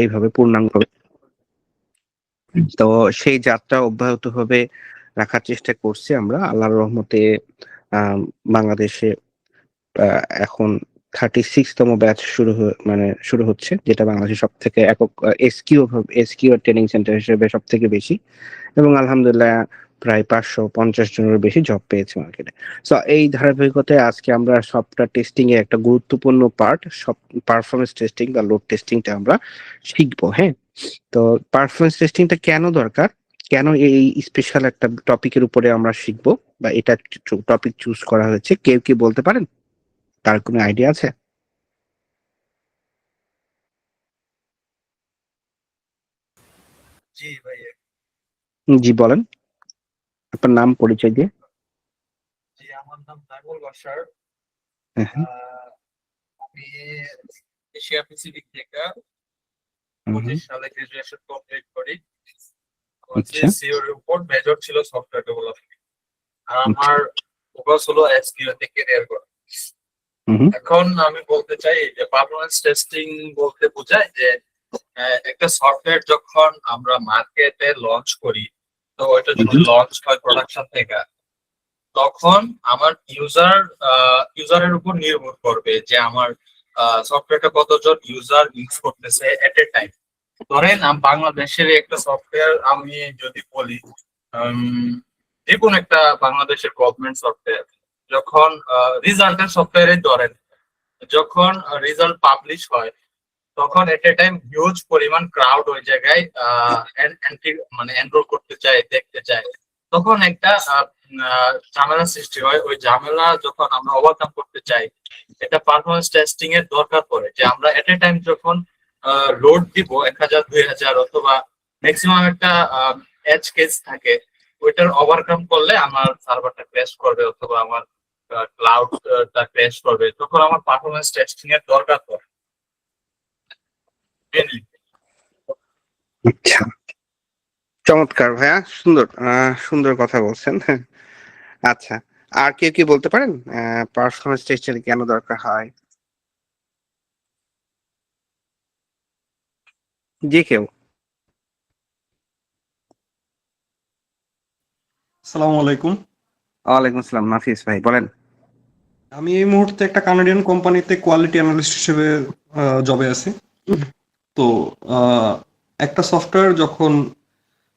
এইভাবে পূর্ণাঙ্গ। তো সেই যাত্রা অব্যাহতভাবে রাখার চেষ্টা করছি আমরা আল্লাহর রহমতে। বাংলাদেশে এখন 36তম ব্যাচ শুরু হচ্ছে, যেটা বাংলাদেশের সব থেকে একক এসকিউ ট্রেনিং সেন্টার হিসেবে সব থেকে বেশি, এবং আলহামদুলিল্লাহ প্রায় 550 জনের বেশি জব পেয়েছে মার্কেটে। সো এই ধারাবাহিকতায় আজকে আমরা সফটওয়্যার টেস্টিং এর একটা গুরুত্বপূর্ণ পার্ট, সব পারফরমেন্স টেস্টিং বা লোড টেস্টিংটা আমরা শিখবো। হ্যাঁ, তো পারফরমেন্স টেস্টিংটা কেন দরকার, কেন এই স্পেশাল একটা টপিকের উপরে আমরা শিখবো, বা এটা টপিক চুজ করা হয়েছে, কেউ কি বলতে পারেন? তার কোনো আইডিয়া আছে? জি ভাই। জি বলেন, আপনার নাম পরিচয় দিয়ে। জি, আমার নাম নাইমুল বাশার। হ্যাঁ, হ্যাঁ। আমি এশিয়া প্যাসিফিক থেকে হুম, 25 সালে গ্রাজুয়েশন কমপ্লিট করি। আমার আচ্ছা, সিইসিওর এর উপর মেজর ছিল সফটওয়্যার ডেভেলপমেন্ট, আর আচ্ছা। আমার ফোকাস হলো এসকিউ তে ক্যারিয়ার করা। হুম, এখন আমি বলতে চাই যে পারফরম্যান্স টেস্টিং বলতে বোঝায় যে একটা সফটওয়্যার যখন আমরা মার্কেটে লঞ্চ করি, তো ওইটা হুম, যদি লঞ্চ হয় প্রোডাকশন থেকে, তখন আমার ইউজারের উপর নির্ভর করবে যে আমার সফটওয়্যারটা কতজন ইউজার ইউজ করতেছে এট এ টাইম। ধরেন বাংলাদেশের একটা সফটওয়্যার আমি যদি বলি, যে কোনো একটা বাংলাদেশের গভর্নমেন্ট সফটওয়্যার, যখন রিজাল্টের সফটওয়্যারে ধরেন, যখন রেজাল্ট পাবলিশ হয়, তখন এট এ টাইম হিউজ পরিমাণ ক্রাউড ওই জায়গায় মানে এনরোল করতে চায়, দেখতে চায়। তখন একটা ঝামেলা সৃষ্টি হয়। ওই ঝামেলা যখন আমরা ওভারকাম করতে চাই, এটা পারফরমেন্স টেস্টিং এর দরকার পড়ে, যে আমরা এট এ টাইম যখন লোড দিব 1000 2000 অথবা ম্যাক্সিমাম একটা এজ কেস থাকে, ওইটার ওভারকাম করলে আমার সার্ভারটা ক্র্যাশ করবে অথবা আমার ক্লাউডটা ক্র্যাশ করবে, তখন আমার পারফরমেন্স টেস্টিং এর দরকার পড়ে mainly। আচ্ছা। চমৎকার ভাইয়া, সুন্দর সুন্দর কথা বলছেন। আচ্ছা, আর কেউ কি বলতে পারেন পারফরমেন্স টেস্টিং কেন দরকার হয়? যে কেউ। আসসালামু আলাইকুম। ওয়ালাইকুম আসসালাম, নাফিস ভাই বলেন। আমি এই মুহূর্তে একটা কানাডিয়ান কোম্পানিতে কোয়ালিটি অ্যানালিস্ট হিসেবে জবে আছি। তো আহ, একটা সফটওয়্যার যখন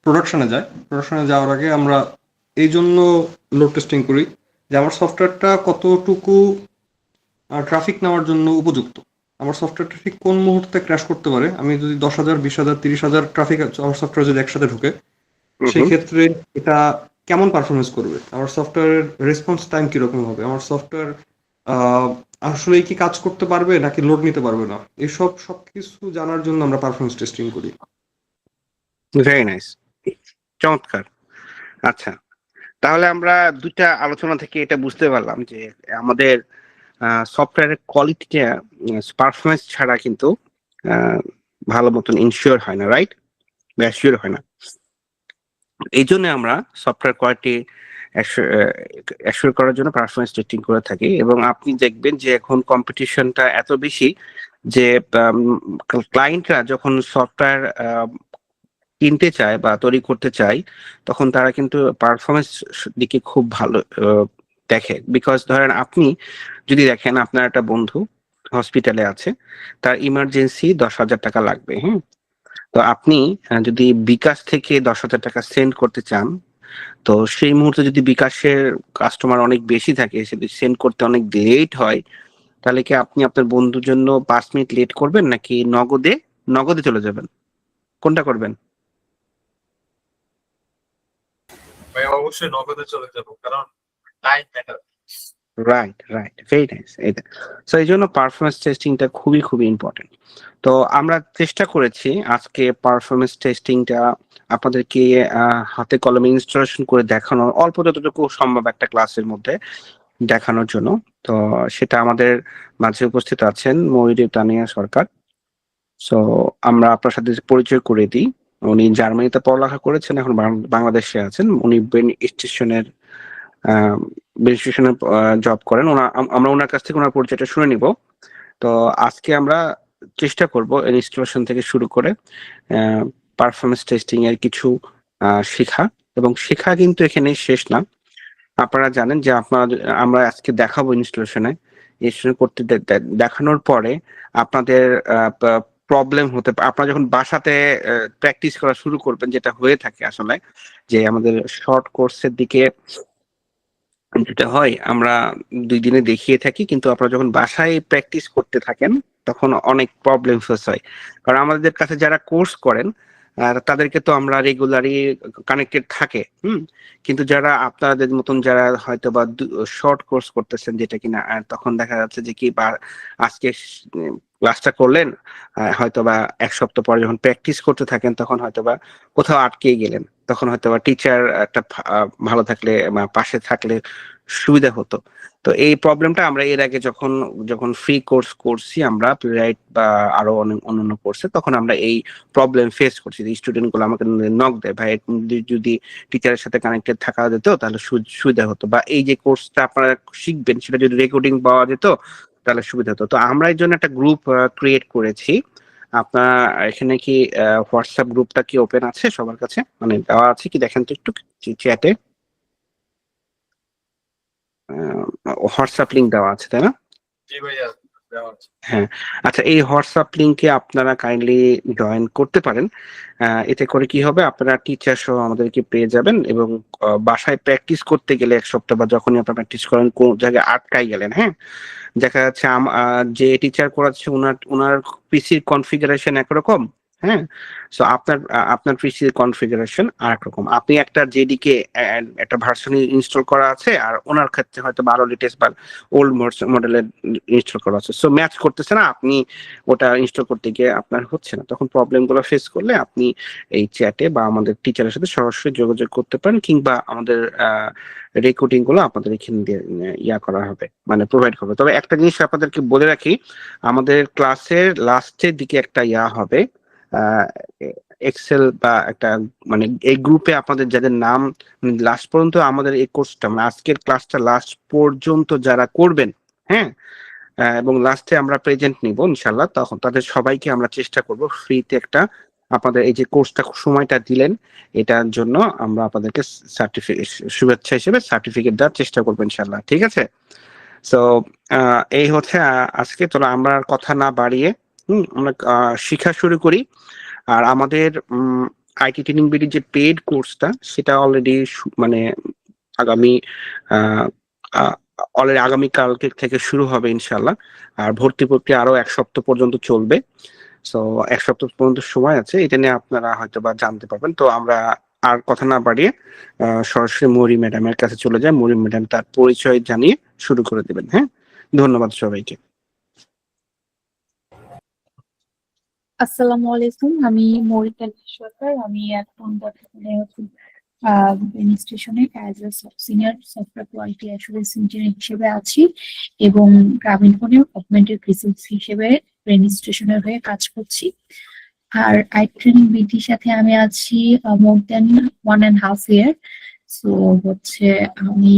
প্রোডাকশনে যাওয়ার আগে আমরা এই জন্য লোড টেস্টিং করি যে আমার সফটওয়্যারটা কতটুকু ট্রাফিক নেওয়ার জন্য উপযুক্ত। আমার সফটওয়্যারটা ঠিক কোন মুহূর্তে ক্র্যাশ করতে পারে। আমি যদি 10,000 20,000 30,000 ট্রাফিক আমার সফটওয়্যার যদি একসাথে ঢুকে, সেই হুম, ক্ষেত্রে এটা কেমন পারফরমেন্স করবে, আমার সফটওয়্যারের রেসপন্স টাইম কিরকম হবে, আমার সফটওয়্যার আসলে কি কাজ করতে পারবে নাকি লোড নিতে পারবে না, এসব সবকিছু জানার জন্য আমরা পারফরমেন্স টেস্টিং করি। ভেরি নাইস, চমৎকার। আচ্ছা, তাহলে আমরা দুইটা আলোচনা থেকে এটা বুঝতে পারলাম যে আমাদের সফটওয়্যারের কোয়ালিটিটা পারফরমেন্স ছাড়া কিন্তু আহ, ভালো মতন ইনশিওর হয় না, রাইট? বা অ্যাসিওর হয় না। এই জন্য আমরা সফটওয়্যার কোয়ালিটি অ্যাসিওর করার জন্য পারফরমেন্স টেস্টিং করে থাকি। এবং আপনি দেখবেন যে এখন কম্পিটিশনটা এত বেশি যে ক্লায়েন্টরা যখন সফটওয়্যার কিনতে চায় বা তৈরি করতে চায়, তখন তারা কিন্তু পারফরমেন্স দিকে খুব ভালো দেখে। বিকজ ধরেন আপনি যদি দেখেন আপনার একটা বন্ধু হসপিটালে আছে, তার ইমার্জেন্সি 10,000 টাকা লাগবে। হ্যাঁ, তো আপনি যদি বিকাশ থেকে 10,000 টাকা সেন্ড করতে চান, তো সেই মুহূর্তে যদি বিকাশের কাস্টমার অনেক বেশি থাকে, সেটা সেন্ড করতে অনেক লেট হয়, তাহলে কি আপনি আপনার বন্ধুর জন্য 5 মিনিট লেট করবেন, নাকি নগদে নগদে চলে যাবেন? কোনটা করবেন? ভাই অবশ্যই নগদে চলে যাবো, কারণ time matter. Right, right, very nice. এটা সো এই জন্য পারফরমেন্স টেস্টিংটা খুবই খুবই ইম্পর্টেন্ট। তো আমরা চেষ্টা করেছি আজকে পারফরমেন্স টেস্টিংটা আপনাদেরকে হাতে কলমে ইনস্টলেশন করে দেখানোর, অল্প যতটুকু সম্ভব একটা ক্লাসের মধ্যে দেখানোর জন্য। তো সেটা আমাদের মাঝে উপস্থিত আছেন ময়ূরী তানিয়া সরকার। সো আমরা আপনার সাথে পরিচয় করে দিই। উনি জার্মানিতে পড়ালেখা করেছেন, এখন বাংলাদেশে আছেন। উনি ব্রেন স্টেশনের জব করেন। আমরা ওনার কাছ থেকে ওনার পরিচয়টা শুনে নিব। তো আজকে আমরা চেষ্টা করব ইনস্টলেশন থেকে শুরু করে পারফরমেন্স টেস্টিং এর কিছু শেখা, এবং শেখা কিন্তু এখানে শেষ না। আপনারা জানেন যে আমরা আজকে দেখাবো ইনস্টলেশন করতে দেখানোর পরে আপনাদের প্রবলেম হতে পারে। আপনারা যখন বাসাতে প্র্যাকটিস করা শুরু করবেন, যেটা হয়ে থাকে আসলে, যে আমাদের শর্ট কোর্সের দিকে যেটা হয়, আমরা 2 দিনে দেখিয়ে থাকি, কিন্তু আপনারা যখন বাসায় প্র্যাকটিস করতে থাকেন তখন অনেক প্রবলেম ফেস হয়। কারণ আমাদের কাছে যারা কোর্স করেন তাদেরকে তো আমরা রেগুলারই কানেক্টেড থাকে, কিন্তু যারা আপনাদের মতন যারা হয়তো বা শর্ট কোর্স করতেছেন, যেটা কিনা তখন দেখা যাচ্ছে যে কি বা আজকে ক্লাসটা করলেন, হয়তো বা 1 সপ্তাহ পরে যখন প্র্যাকটিস করতে থাকেন তখন হয়তো বা কোথাও আটকে গেলেন, তখন হয়তো বা টিচার একটা ভালো থাকলে বা পাশে থাকলে সুবিধা হতো। তো এই প্রবলেমটা আমরা এর আগে যখন ফ্রি কোর্স করছি আমরা প্লেরাইট বা আরো অনেক অন্যান্য কোর্সে, তখন আমরা এই প্রবলেম ফেস করছি। স্টুডেন্ট গুলো আমাকে নক দেয়, ভাই যদি টিচারের সাথে কানেক্টেড থাকা যেত তাহলে সুবিধা হতো, বা এই যে কোর্সটা আপনারা শিখবেন সেটা যদি রেকর্ডিং পাওয়া যেত তাহলে সুবিধা হতো। তো আমরা এই জন্য একটা গ্রুপ ক্রিয়েট করেছি। আপনার এখানে কি হোয়াটসঅ্যাপ গ্রুপটা কি ওপেন আছে সবার কাছে, মানে দেওয়া আছে কি? দেখেন তো একটু চ্যাটে হোয়াটসঅ্যাপ লিংক দেওয়া আছে, তাই না? জি ভাইয়া, দেওয়া আছে। হ্যাঁ, আচ্ছা, এই হোয়াটসঅ্যাপ লিংকে আপনারা কাইন্ডলি জয়েন করতে পারেন। এতে করে কি হবে, আপনারা টিচার সহ আমাদেরকে পেয়ে যাবেন, এবং বাসায় প্র্যাকটিস করতে গেলে 1 সপ্তাহ বা যখনই আপনারা প্র্যাকটিস করেন কোন জায়গায় আটকাই গেলেন, হ্যাঁ, দেখা যাচ্ছে যে টিচার করাচ্ছে ওনার পিসির কনফিগারেশন একরকম, হ্যাঁ, সো আপনার পিসির কনফিগারেশন আরেক রকম। আপনি একটা জেডিকে একটা ভার্সন ইনস্টল করা আছে, আর ওনার ক্ষেত্রে হয়তো 12 লেটেস্ট বা ওল্ড মডেলের ইনস্টল করা আছে, সো ম্যাচ করতেছে না। আপনি ওটা ইনস্টল করতে গিয়ে আপনার হচ্ছে না, তখন প্রবলেম গুলো ফেস করলে আপনি এই চ্যাটে বা আমাদের টিচারের সাথে সরাসরি যোগাযোগ করতে পারেন, কিংবা আমাদের রেকর্ডিং গুলো আপনাদের এখানে দিয়ে ইয়া করা হবে, মানে প্রোভাইড করবে। তবে একটা জিনিস আপনাদেরকে বলে রাখি, আমাদের ক্লাসের লাস্টের দিকে একটা ইয়া হবে, এক্সেল বা একটা, মানে এই গ্রুপে আপনাদের যাদের নাম লাস্ট পর্যন্ত আমাদের এই কোর্সটা, মানে আজকের ক্লাসটা লাস্ট পর্যন্ত যারা করবেন, হ্যাঁ, এবং লাস্টে আমরা প্রেজেন্ট নিব ইনশাল্লাহ, তখন তাদের সবাইকে আমরা চেষ্টা করব ফ্রিতে একটা, আপনাদের এই যে কোর্সটা সময়টা দিলেন এটার জন্য আমরা আপনাদেরকে সার্টিফিকেট, শুভেচ্ছা হিসেবে সার্টিফিকেট দেওয়ার চেষ্টা করবো ইনশাল্লাহ, ঠিক আছে? সো এই হচ্ছে আজকে। চলো আমরা আর কথা না বাড়িয়ে আমরা শিখা শুরু করি। আর আমাদের আইটি ট্রেনিং বিডি যে পেড কোর্সটা, সেটা অলরেডি মানে আগামী অলরেডি আগামীকালকে থেকে শুরু হবে ইনশাল্লাহ। আর ভর্তি প্রক্রিয়া আরো 1 সপ্তাহ পর্যন্ত চলবে। সো 1 সপ্তাহ পর্যন্ত সময় আছে, এটা নিয়ে আপনারা হয়তো বা জানতে পারবেন। তো আমরা আর কথা না বাড়িয়ে সরাসরি মরি ম্যাডামের কাছে চলে যায়। মরি ম্যাডাম তার পরিচয় জানিয়ে শুরু করে দেবেন। হ্যাঁ, ধন্যবাদ সবাইকে। আসসালামু আলাইকুম, আমি মৌরিকা সরকার। আমি এখন বর্তমানে অ্যাডমিনিস্ট্রেশনে as a senior software quality assurance engineer হিসেবে আছি, এবং গ্রামীণফোনের অগমেন্টেড রিসোর্স হিসেবে অ্যাডমিনিস্ট্রেশনের হয়ে কাজ করছি। আর আইটি ট্রেনিং বিডির সাথে আমি আছি মোর দেন 1.5 ইয়ার। সো হচ্ছে আমি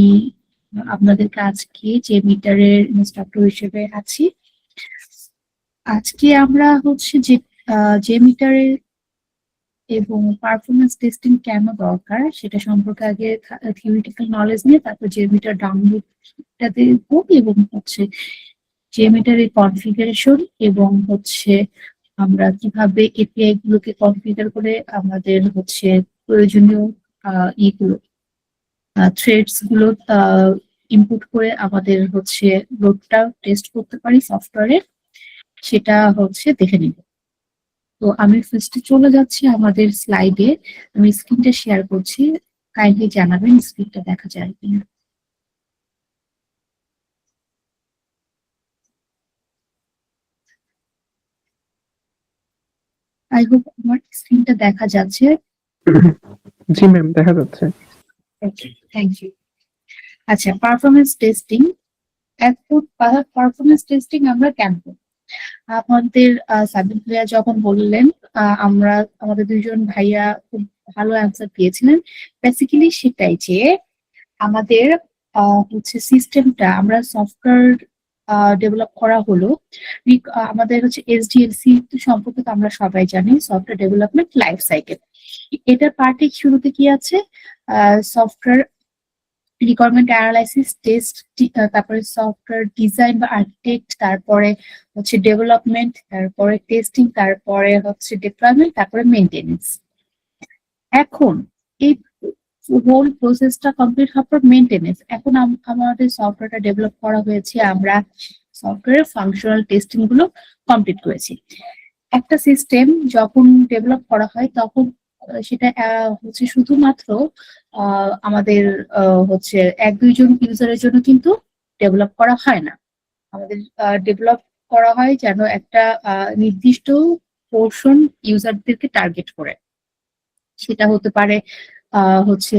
আপনাদেরকে আজকে যে মিটারের ইনস্ট্রাক্টর হিসেবে আছি। আজকে আমরা হচ্ছে যে মিটারের এবং পারফরমেন্স টেস্টিং কেন দরকার সেটা সম্পর্কে আগে থিওরিটিক্যাল নলেজ নিয়ে তারপর যে মিটার ডাউনলোডটা দেখবো, এবং হচ্ছে যে মিটারের কনফিগারেশন, এবং হচ্ছে আমরা কিভাবে এপিআই গুলোকে কনফিগার করে আমাদের হচ্ছে প্রয়োজনীয় ইগুলো থ্রেডস গুলো ইনপুট করে আমাদের হচ্ছে লোডটা টেস্ট করতে পারি সফটওয়্যারে, সেটা হচ্ছে দেখে নিব। তো আমি ফার্স্টে চলে যাচ্ছি আমাদের স্লাইডে। আমি স্ক্রিনটা শেয়ার করছি, কাইন্ডলি জানাবেন স্ক্রিনটা দেখা যায় কিনা। আই হোপ আমার স্ক্রিনটা দেখা যাচ্ছে। জি ম্যাম, দেখা যাচ্ছে। Thank you. আচ্ছা, পারফরমেন্স টেস্টিং। এখন পারফরমেন্স টেস্টিং আমরা কেন করি? আমাদের সাবিন ভাইয়া যখন বললেন, আমরা আমাদের দুইজন ভাইয়া খুব ভালো অ্যান্সার দিয়েছিলেন। বেসিক্যালি সেটাই যে আমাদের হচ্ছে সিস্টেমটা আমরা সফটওয়্যার ডেভেলপ করা হলো। আমাদের হচ্ছে এসডিএলসি সম্পর্কে তো আমরা সবাই জানি, সফটওয়্যার ডেভেলপমেন্ট লাইফ সাইকেল। এটার পার্টে শুরুতে কি আছে, সফটওয়্যার রিকোয়ারমেন্ট অ্যানালাইসিস, টেস্ট, তারপরে সফটওয়্যার ডিজাইন বা আর্কিটেক্ট, তারপরে হচ্ছে ডেভেলপমেন্ট, তারপরে টেস্টিং, তারপরে হচ্ছে ডিপ্লয়মেন্ট, তারপরে মেইনটেনেন্স। এখন এই হোল প্রসেসটা কমপ্লিট হওয়ার পর মেইনটেনেন্স। এখন আমাদের সফটওয়্যারটা ডেভেলপ করা হয়েছে, আমরা সফটওয়্যার ফাংশনাল টেস্টিং গুলো কমপ্লিট করেছি। একটা সিস্টেম যখন ডেভেলপ করা হয় তখন সেটা হচ্ছে শুধুমাত্র আমাদের হচ্ছে এক দুইজন ইউজারের জন্য কিন্তু ডেভেলপ করা হয় না। আমাদের ডেভেলপ করা হয় যেন একটা নির্দিষ্ট পোর্শন ইউজারদেরকে টার্গেট করে। সেটা হতে পারে হচ্ছে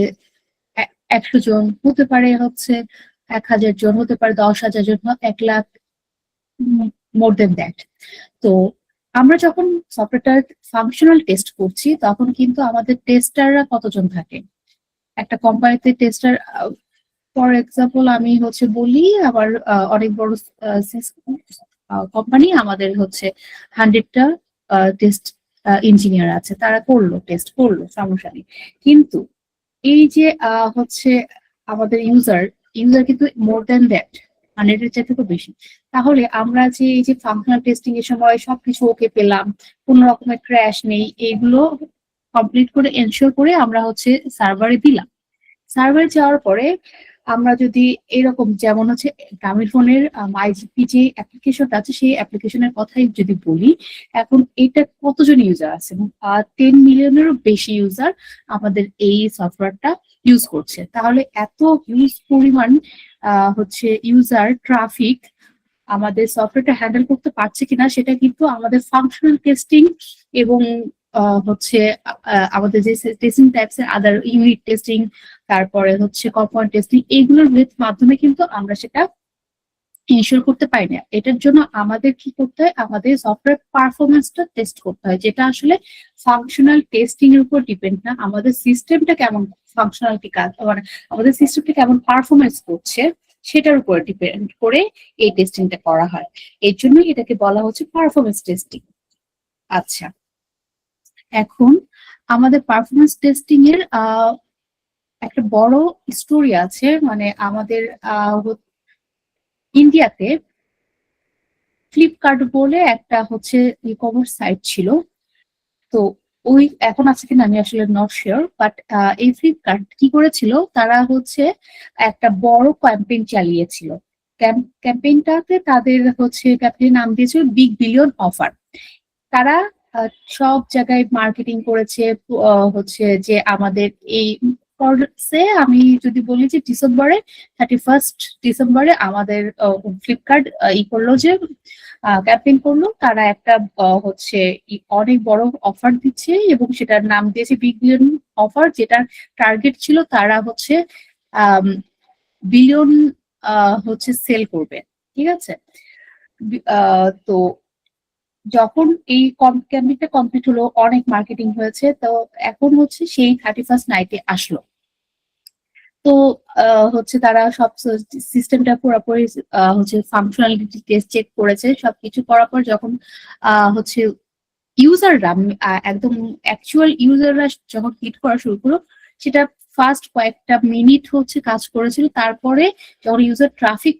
100 জন, হতে পারে হচ্ছে 1000 জন, হতে পারে 10,000 জন, 1 লাখ, মোর দেন দ্যাট। তো আমরা যখন সফটওয়্যারটার ফাংশনাল টেস্ট করছি তখন কিন্তু আমাদের টেস্টাররা কতজন থাকে। একটা কোম্পানিতে টেস্টার, ফর এক্সাম্পল আমি হচ্ছে বলি, আবার অনেক বড় কোম্পানি, আমাদের হচ্ছে 100টা টেস্ট ইঞ্জিনিয়ার আছে, তারা টেস্ট করলো, সমস্যা নেই। কিন্তু এই যে হচ্ছে আমাদের ইউজার কিন্তু মোর দ্যান দ্যাট, 100-এর চাইতে তো বেশি। তাহলে আমরা যে এই যে ফাংশনাল টেস্টিং এর সময় সবকিছু ওকে পেলাম, কোনো রকমের ক্র্যাশ নেই, এইগুলো কমপ্লিট করে এনশিওর করে আমরা হচ্ছে সার্ভারে দিলাম। সার্ভারে যাওয়ার পরে আমরা যদি এরকম, যেমন হচ্ছে গ্রামীণফোনের মাইজিপি যে অ্যাপ্লিকেশনটা আছে, সেই অ্যাপ্লিকেশনের কথাই যদি বলি, এখন এটা কতজন ইউজার আছে, 10 মিলিয়নেরও বেশি ইউজার আমাদের এই সফটওয়্যারটা ইউজ করছে। তাহলে এত হিউজ পরিমাণ হচ্ছে ইউজার ট্রাফিক আমাদের সফটওয়্যারটা হ্যান্ডেল করতে পারছে কিনা সেটা কিন্তু আমাদের ফাংশনাল টেস্টিং এবং হচ্ছে আমাদের যে টেস্টিং টাইপস এর আদার ইউনিট টেস্টিং, তারপরে হচ্ছে কম্পাউন্ড টেস্টিং, এইগুলোর মাধ্যমে কিন্তু আমরা সেটা ইনশিওর করতে পারি না। এটার জন্য আমাদের কি করতে হয়, আমাদের সফটওয়্যার পারফরমেন্সটা টেস্ট করতে হয়, যেটা আসলে ফাংশনাল টেস্টিং এর উপর ডিপেন্ড না, আমাদের সিস্টেমটা কেমন ফাংশনালিটি কাজ, মানে আমাদের সিস্টেমটা কেমন পারফরমেন্স করছে সেটার উপর ডিপেন্ড করে এই টেস্টিংটা করা হয়। এর জন্য এটাকে বলা হচ্ছে পারফরমেন্স টেস্টিং। আচ্ছা, এখন আমাদের পারফরমেন্স টেস্টিং এর একটা বড় স্টোরি আছে। মানে আমাদের ইন্ডিয়াতে ফ্লিপকার্ট বলে একটা হচ্ছে ই কমার্স সাইট ছিল। তো ওই এখন আছে কিনা আমি আসলে নট শিওর, বাট এই ফ্লিপকার্ট কি করেছিল, তারা হচ্ছে একটা বড় ক্যাম্পেইন চালিয়েছিল। ক্যাম্পেইনটাতে তাদের হচ্ছে ক্যাম্পেইন নাম দিয়েছিল বিগ বিলিয়ন অফার। তারা সব জায়গায় মার্কেটিং করেছে, হচ্ছে যে আমাদের এই আমি যদি বলি যে 31 ডিসেম্বরে আমাদের ফ্লিপকার্ট ই করলো যে ক্যাম্পেইন করলো, তারা একটা হচ্ছে অনেক বড় অফার দিচ্ছে এবং সেটার নাম দিয়েছে বিগ বিলিয়ন অফার, যেটার টার্গেট ছিল তারা হচ্ছে বিলিয়ন হচ্ছে সেল করবে। ঠিক আছে, তো যখন এই ক্যাম্পেইনটা কমপ্লিট হলো, অনেক মার্কেটিং হয়েছে, তো এখন হচ্ছে সেই 31 নাইটে আসলো। তো হচ্ছে তারা সব সিস্টেমটা পুরোপুরি হচ্ছে ফাংশনালিটি টেস্ট চেক করেছে, সবকিছু করার পর যখন হচ্ছে ইউজাররা একদম অ্যাকচুয়াল ইউজাররা যখন হিট করা শুরু করলো, সেটা ফার্স্ট কয়েকটা মিনিট হচ্ছে কাজ করেছিল। তারপরে যখন ইউজার ট্রাফিক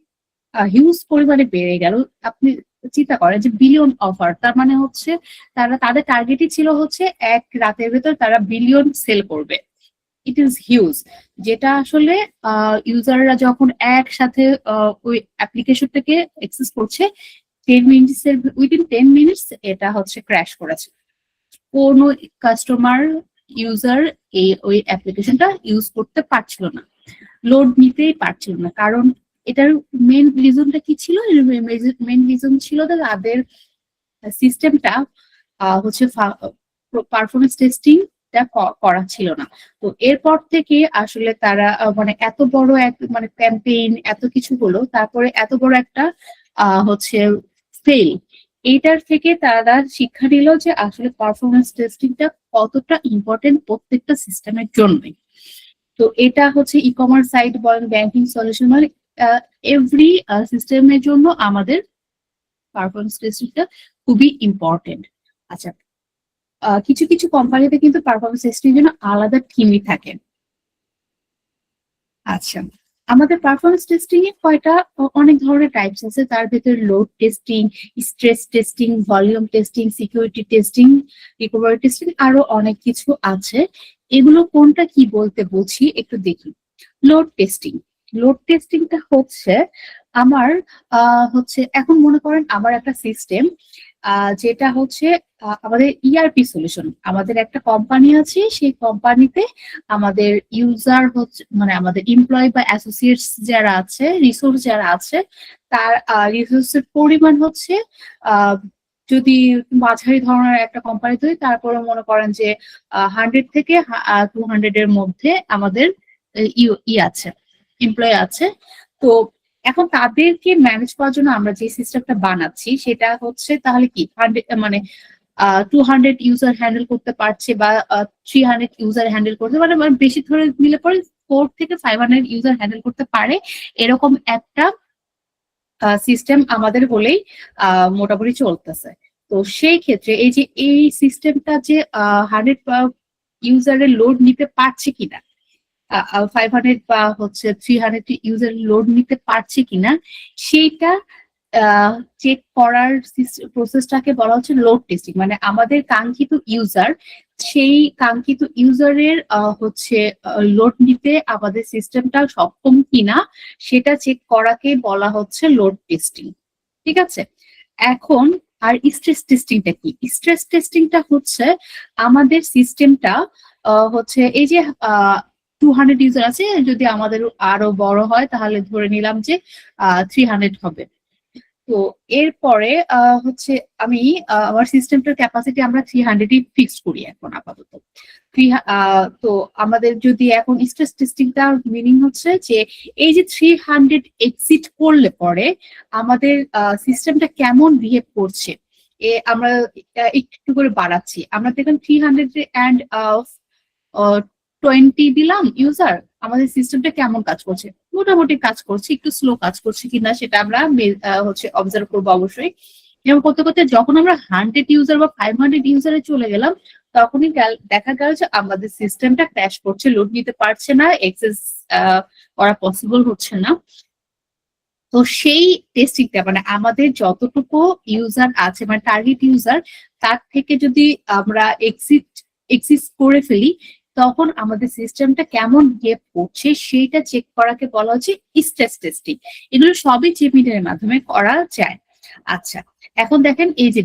হিউজ পরিমাণে বেড়ে গেল, আপনি চিন্তা করেন যে বিলিয়ন অফার, তার মানে হচ্ছে তাদের টার্গেটই ছিল হচ্ছে এক রাতের ভেতর তারা বিলিয়ন সেল করবে। ইট ইজ হিউজ, যেটা আসলে ইউজাররা যখন একসাথে ওই অ্যাপ্লিকেশনটাকে অ্যাক্সেস করছে, 10 মিনিটসের উইদিন 10 মিনিটস এটা হচ্ছে ক্র্যাশ করেছে। কোনো কাস্টমার ইউজার ওই অ্যাপ্লিকেশনটা ইউজ করতে পারছিল না, লোড নিতেই পারছিল না। কারণ এটার মেন রিজনটা কি ছিল, মেন রিজন ছিল তাদের সিস্টেমটা হচ্ছে পারফরমেন্স টেস্টিং করা ছিল না। তো এরপর থেকে আসলে তারা মানে এত বড় এক মানে ক্যাম্পেইন এত কিছু হলো, তারপরে এত বড় একটা হচ্ছে ফেল, এইটার থেকে তারা শিক্ষা নিল যে আসলে পারফরমেন্স টেস্টিংটা কতটা ইম্পর্টেন্ট প্রত্যেকটা সিস্টেমের জন্যই। তো এটা হচ্ছে ই কমার্স সাইট বলেন, ব্যাংকিং সলিউশন মানে এভরি সিস্টেমের জন্য আমাদের পারফরমেন্স টেস্টিংটা খুবই ইম্পর্টেন্ট। আচ্ছা, কিছু কিছু কোম্পানিতে কিন্তু পারফরমেন্স টেস্টিং জন্য আলাদা টিমই থাকে। আচ্ছা, আমাদের পারফরমেন্স টেস্টিং এ অনেক ধরনের টাইপস আছে, তার ভিতরে load testing, stress testing, volume testing, security testing, recovery testing, আরো অনেক কিছু আছে। এগুলো কোনটা কি বলতে বুঝি একটু দেখি। লোড টেস্টিং, লোড টেস্টিংটা হচ্ছে আমার হচ্ছে এখন মনে করেন আমার একটা সিস্টেম যেটা হচ্ছে আমাদের ইআরপি সলিউশন, আমাদের একটা কোম্পানি আছে, সেই কোম্পানিতে আমাদের ইউজার হচ্ছে মানে আমাদের এমপ্লয়ি বা অ্যাসোসিয়েটস যারা আছে, রিসোর্স যারা আছে, তার রিসোর্সের পরিমাণ হচ্ছে যদি মাঝারি ধরনের একটা কোম্পানি তৈরি, তারপরে মনে করেন যে 100 থেকে 200 এর মধ্যে আমাদের আছে, এমপ্লয়ি আছে। তো এখন তাদেরকে ম্যানেজ করার জন্য আমরা যে সিস্টেমটা বানাচ্ছি সেটা হচ্ছে তাহলে কি 100 মানে 200 ইউজার হ্যান্ডেল করতে পারছে বা 300 ইউজার হ্যান্ডেল করতে মানে বেশি ধরে নিলে পরে 4 থেকে 500 ইউজার হ্যান্ডেল করতে পারে, এরকম একটা সিস্টেম আমাদের হলেই মোটামুটি চলতেছে। তো সেই ক্ষেত্রে এই যে এই সিস্টেমটা যে 100 ইউজারের লোড নিতে পারছে কিনা, 500 বা হচ্ছে 300 ইউজার লোড নিতে পারছে কিনা, সেইটা চেক করার প্রসেসটাকে বলা হচ্ছে লোড টেস্টিং। মানে আমাদের কাঙ্ক্ষিত ইউজার, সেই কাঙ্ক্ষিত ইউজারের হচ্ছে লোড নিতে আমাদের সিস্টেমটা সক্ষম কিনা সেটা চেক করাকে বলা হচ্ছে লোড টেস্টিং। ঠিক আছে, এখন আর স্ট্রেস টেস্টিংটা কি? স্ট্রেস টেস্টিংটা হচ্ছে আমাদের সিস্টেমটা হচ্ছে এই যে 200 ইউজার আছে, যদি আমাদের আরো বড় হয় তাহলে ধরে নিলাম যে 300 হবে। তো এরপরে হচ্ছে আমি আমার সিস্টেমটার ক্যাপাসিটি আমরা 300ই ফিক্সড করি এখন আপাতত। তো আমাদের যদি এখন স্ট্রেস টেস্টিংটা মিনিং হচ্ছে যে এই যে 300 এক্সিট করলে পরে আমাদের সিস্টেমটা কেমন বিহেভ করছে, আমরা একটু করে বাড়াচ্ছি। আমরা দেখুন 300 অ্যান্ড 20 দিলাম ইউজার, আমাদের সিস্টেমটা কেমন কাজ করছে, মোটামুটি কাজ করছে, একটু স্লো কাজ করছে কিনা সেটা আমরা হচ্ছে অবজার্ভ করবো অবশ্যই। এবং করতে করতে যখন আমরা 100 ইউজার বা 500 ইউজারে চলে গেলাম, তখনই দেখা গেল যে আমাদের সিস্টেমটা ক্র্যাশ করছে, লোড নিতে পারছে না, এক্সেস করা পসিবল হচ্ছে না। তো সেই টেস্টিংটা মানে আমাদের যতটুকু ইউজার আছে মানে টার্গেট ইউজার, তার থেকে যদি আমরা এক্সিট করে ফেলি, তখন আমাদের সিস্টেমটা কেমন বিহেভ করছে সেইটা চেক করাকে বলা হচ্ছে স্ট্রেস টেস্টিং। এগুলো সবই জিমিটারের মাধ্যমে করা যায়। আচ্ছা, এখন দেখেন এই যে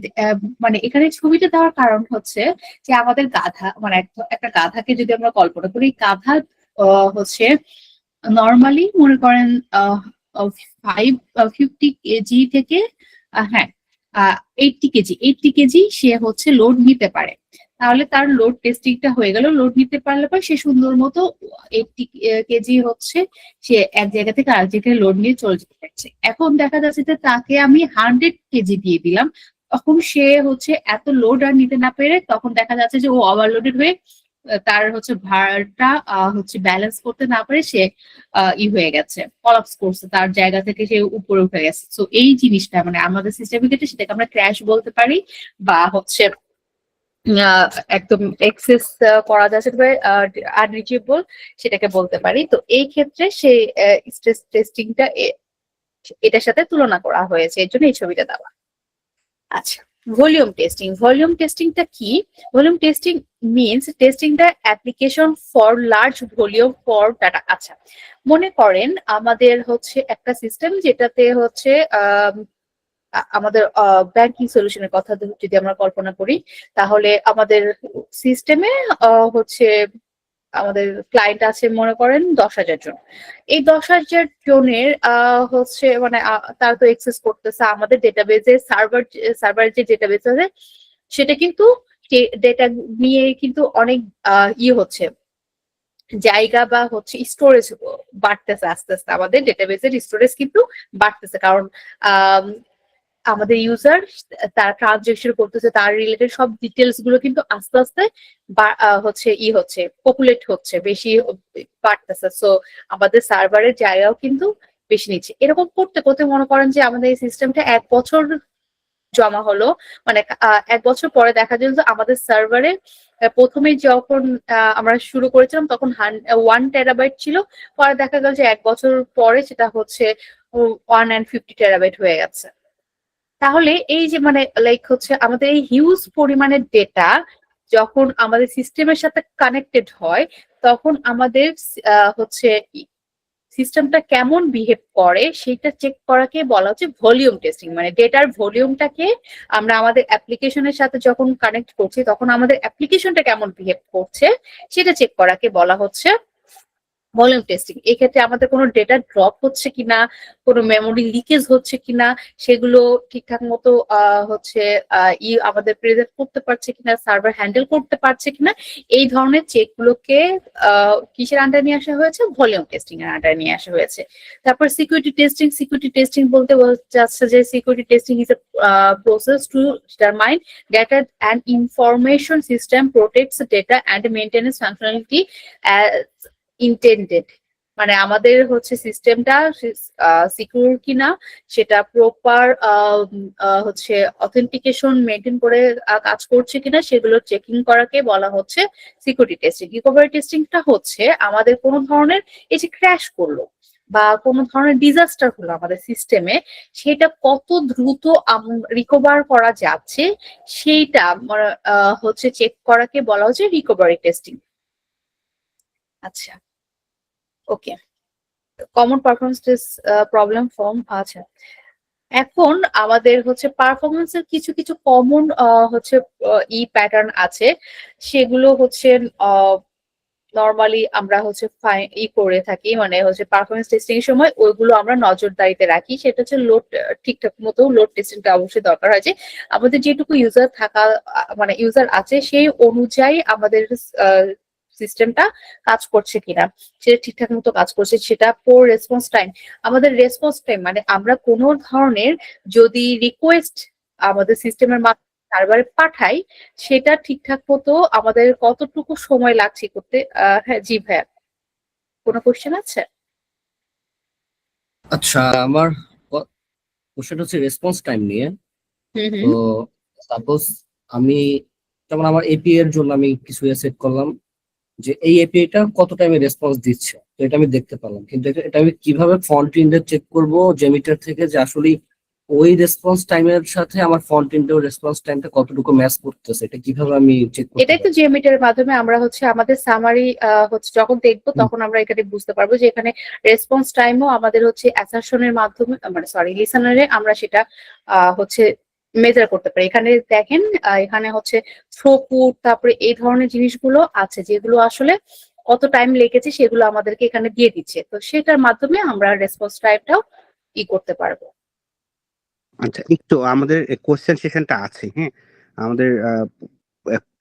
মানে এখানে ছবিটা দেওয়ার কারণ হচ্ছে যে আমাদের গাধা মানে একটা গাধাকে যদি আমরা কল্পনা করি, গাধা হচ্ছে নর্মালি মনে করেন 50 কেজি থেকে হ্যাঁ 80 কেজি সে হচ্ছে লোড নিতে পারে। তাহলে তার লোড টেস্টিংটা হয়ে গেল, লোড নিতে পারলে পর সে সুন্দর মতো 80 কেজি হচ্ছে সে এক জায়গা থেকে আরেক জায়গায় লোড নিয়ে চলে যেতে পারছে। এখন দেখা যাচ্ছে যে তাকে আমি 100 কেজি দিয়ে দিলাম, তখন সে হচ্ছে এত লোড আর নিতে না পেরে তখন দেখা যাচ্ছে যে ও ওভারলোডেড হয়ে তার হচ্ছে ভারটা হচ্ছে ব্যালেন্স করতে না পারে সে হয়ে গেছে, কলাপস করছে, তার জায়গা থেকে সে উপরে উঠে গেছে। তো এই জিনিসটা মানে আমাদের সিস্টেমের ক্ষেত্রে সেটাকে আমরা ক্র্যাশ বলতে পারি, বা হচ্ছে একদম এক্সেস করা যাচ্ছে আনরিচেবল সেটাকে বলতে পারি। তো এই ক্ষেত্রে সেই স্ট্রেস টেস্টিংটা এটার সাথে তুলনা করা হয়েছে, এর জন্য এই ছবিটা দেওয়া। আচ্ছা, ভলিউম টেস্টিং। ভলিউম টেস্টিংটা কি? Volume testing means testing the application for large volume for data. আচ্ছা, মনে করেন আমাদের হচ্ছে একটা সিস্টেম যেটাতে হচ্ছে আমাদের ব্যাংকিং সলিউশনের কথা যদি আমরা কল্পনা করি, তাহলে আমাদের সিস্টেমে হচ্ছে আমাদের ক্লায়েন্ট আছে মনে করেন 10,000 জন। এই 10,000 জনের হচ্ছে মানে তারা তো এক্সেস করতেছে আমাদের ডেটাবেজে, সার্ভার যে ডেটাবেস আছে সেটা কিন্তু ডেটা নিয়ে কিন্তু অনেক হচ্ছে জায়গা বা হচ্ছে স্টোরেজ বাড়তেছে আস্তে আস্তে, আমাদের ডেটাবেসের স্টোরেজ কিন্তু বাড়তেছে, কারণ আমাদের ইউজার তার ট্রানজেকশন করতেছে, তার রিলেটেড সব ডিটেলস গুলো কিন্তু আস্তে আস্তে হচ্ছে পপুলেট হচ্ছে, বেশি বাড়তেছে। সো আমাদের সার্ভারের জায়গাও কিন্তু বেশি নিচ্ছে। এরকম করতে করতে মনে করেন যে আমাদের এই সিস্টেমটা 1 বছর জমা হলো, মানে 1 বছর পরে দেখা যায় যে আমাদের সার্ভারে প্রথমে যখন আমরা শুরু করেছিলাম তখন 1 টেরাবাইট ছিল, পরে দেখা গেল যে 1 বছর পরে সেটা হচ্ছে 150 টেরাবাইট হয়ে গেছে। তাহলে এই যে মানে লাইক হচ্ছে আমাদের এই হিউজ পরিমাণের ডেটা যখন আমাদের সিস্টেমের সাথে কানেক্টেড হয়, তখন আমাদের হচ্ছে সিস্টেমটা কেমন বিহেভ করে সেটা চেক করাকে বলা হচ্ছে ভলিউম টেস্টিং। মানে ডেটার ভলিউমটাকে আমরা আমাদের অ্যাপ্লিকেশনের সাথে যখন কানেক্ট করছি তখন আমাদের অ্যাপ্লিকেশনটা কেমন বিহেভ করছে সেটা চেক করাকে বলা হচ্ছে ভলিউম টেস্টিং। এক্ষেত্রে আমাদের কোনো ডেটা ড্রপ হচ্ছে কিনা, কোনো মেমোরি লিকেজ হচ্ছে কিনা, সেগুলো ঠিকঠাক মতো আমাদের প্রেজেন্ট করতে পারছে কিনা, সার্ভার হ্যান্ডেল করতে পারছে কিনা, এই ধরনের চেক গুলোকে কিসের আন্ডার নিয়ে আসা হয়েছে, ভলিউম টেস্টিং এর আন্ডার নিয়ে আসা হয়েছে। তারপর সিকিউরিটি টেস্টিং বলতে যাচ্ছে যে security testing is a process to determine data and information system protects data and maintains functionality as intended। মানে আমাদের হচ্ছে সিস্টেমটা সিকিউর কিনা, সেটা প্রপার হচ্ছে অথেন্টিকেশন মেনটেন করে কাজ করছে কিনা, সেগুলো চেকিং করাকে বলা হচ্ছে সিকিউরিটি টেস্টিং। রিকভারি টেস্টিংটা হচ্ছে আমাদের কোনো ধরনের এই যে ক্র্যাশ করলো বা কোনো ধরনের ডিজাস্টার হলো আমাদের সিস্টেমে, সেটা কত দ্রুত রিকভার করা যাচ্ছে সেইটা হচ্ছে চেক করাকে বলা হচ্ছে রিকভারি টেস্টিং। আচ্ছা, okay. Common performance test problem form. আচ্ছা, এখন আমাদের হচ্ছে পারফরমেন্সের কিছু কিছু কমন হচ্ছে প্যাটার্ন আছে, সেগুলো হচ্ছে নর্মালি আমরা হচ্ছে করে থাকি, মানে হচ্ছে পারফরমেন্স টেস্টিং এর সময় ওইগুলো আমরা নজরদারিতে রাখি। সেটা হচ্ছে লোড, ঠিকঠাক মতো লোড টেস্টিংটা অবশ্যই দরকার হয় যে আমাদের যেটুকু ইউজার থাকা মানে ইউজার আছে সেই অনুযায়ী আমাদের সিস্টেমটা কাজ করছে কিনা, সেটা ঠিকঠাক মতো কাজ করছে। সেটা পোর রেসপন্স টাইম, আমাদের রেসপন্স টাইম মানে আমরা কোনো ধরনের যদি রিকোয়েস্ট আমাদের সিস্টেমের মাধ্যমে সার্ভারে পাঠাই, সেটা ঠিকঠাক মতো আমাদের কতটুকু সময় লাগছে করতে। হ্যাঁ জি ভাইয়া, কোনো কোশ্চেন আছে? আচ্ছা, আমার কোশ্চেন হচ্ছে রেসপন্স টাইম নিয়ে। হুম তো হুম। সাপোজ আমি, যেমন আমার এপিআই এর জন্য আমি কিছু সেট করলাম যে এই এপিআইটা কত টাইমে রেসপন্স দিচ্ছে, তো এটা আমি দেখতে পেলাম, কিন্তু এটা আমি কিভাবে ফ্রন্ট এন্ডে চেক করব জেমিটার থেকে যে আসলে ওই রেসপন্স টাইমের সাথে আমার ফ্রন্ট এন্ডের রেসপন্স টাইমটা কতটুকু ম্যাচ করতেছে, এটা কিভাবে আমি চেক করতে এটাই তো পারবো? জিএমিটার মাধ্যমে আমরা হচ্ছে আমাদের সামারি হচ্ছে যখন দেখবো তখন আমরা এখানে বুঝতে পারবো যে এখানে রেসপন্স টাইমও আমাদের হচ্ছে অ্যাসারশনের মাধ্যমে, মানে সরি লিসনারে আমরা সেটা হচ্ছে মেজার করতে পারি। এখানে দেখেন এখানে হচ্ছে থ্রুপুট, তারপরে এই ধরনের জিনিসগুলো আছে যেগুলো আসলে কত টাইম লেগেছে সেগুলো আমাদেরকে এখানে দিয়ে দিচ্ছে, তো সেটার মাধ্যমে আমরা রেসপন্স টাইমটাও করতে পারবো। আচ্ছা, একটু আমাদের কোশ্চেন সেশনটা আছে, হ্যাঁ, আমাদের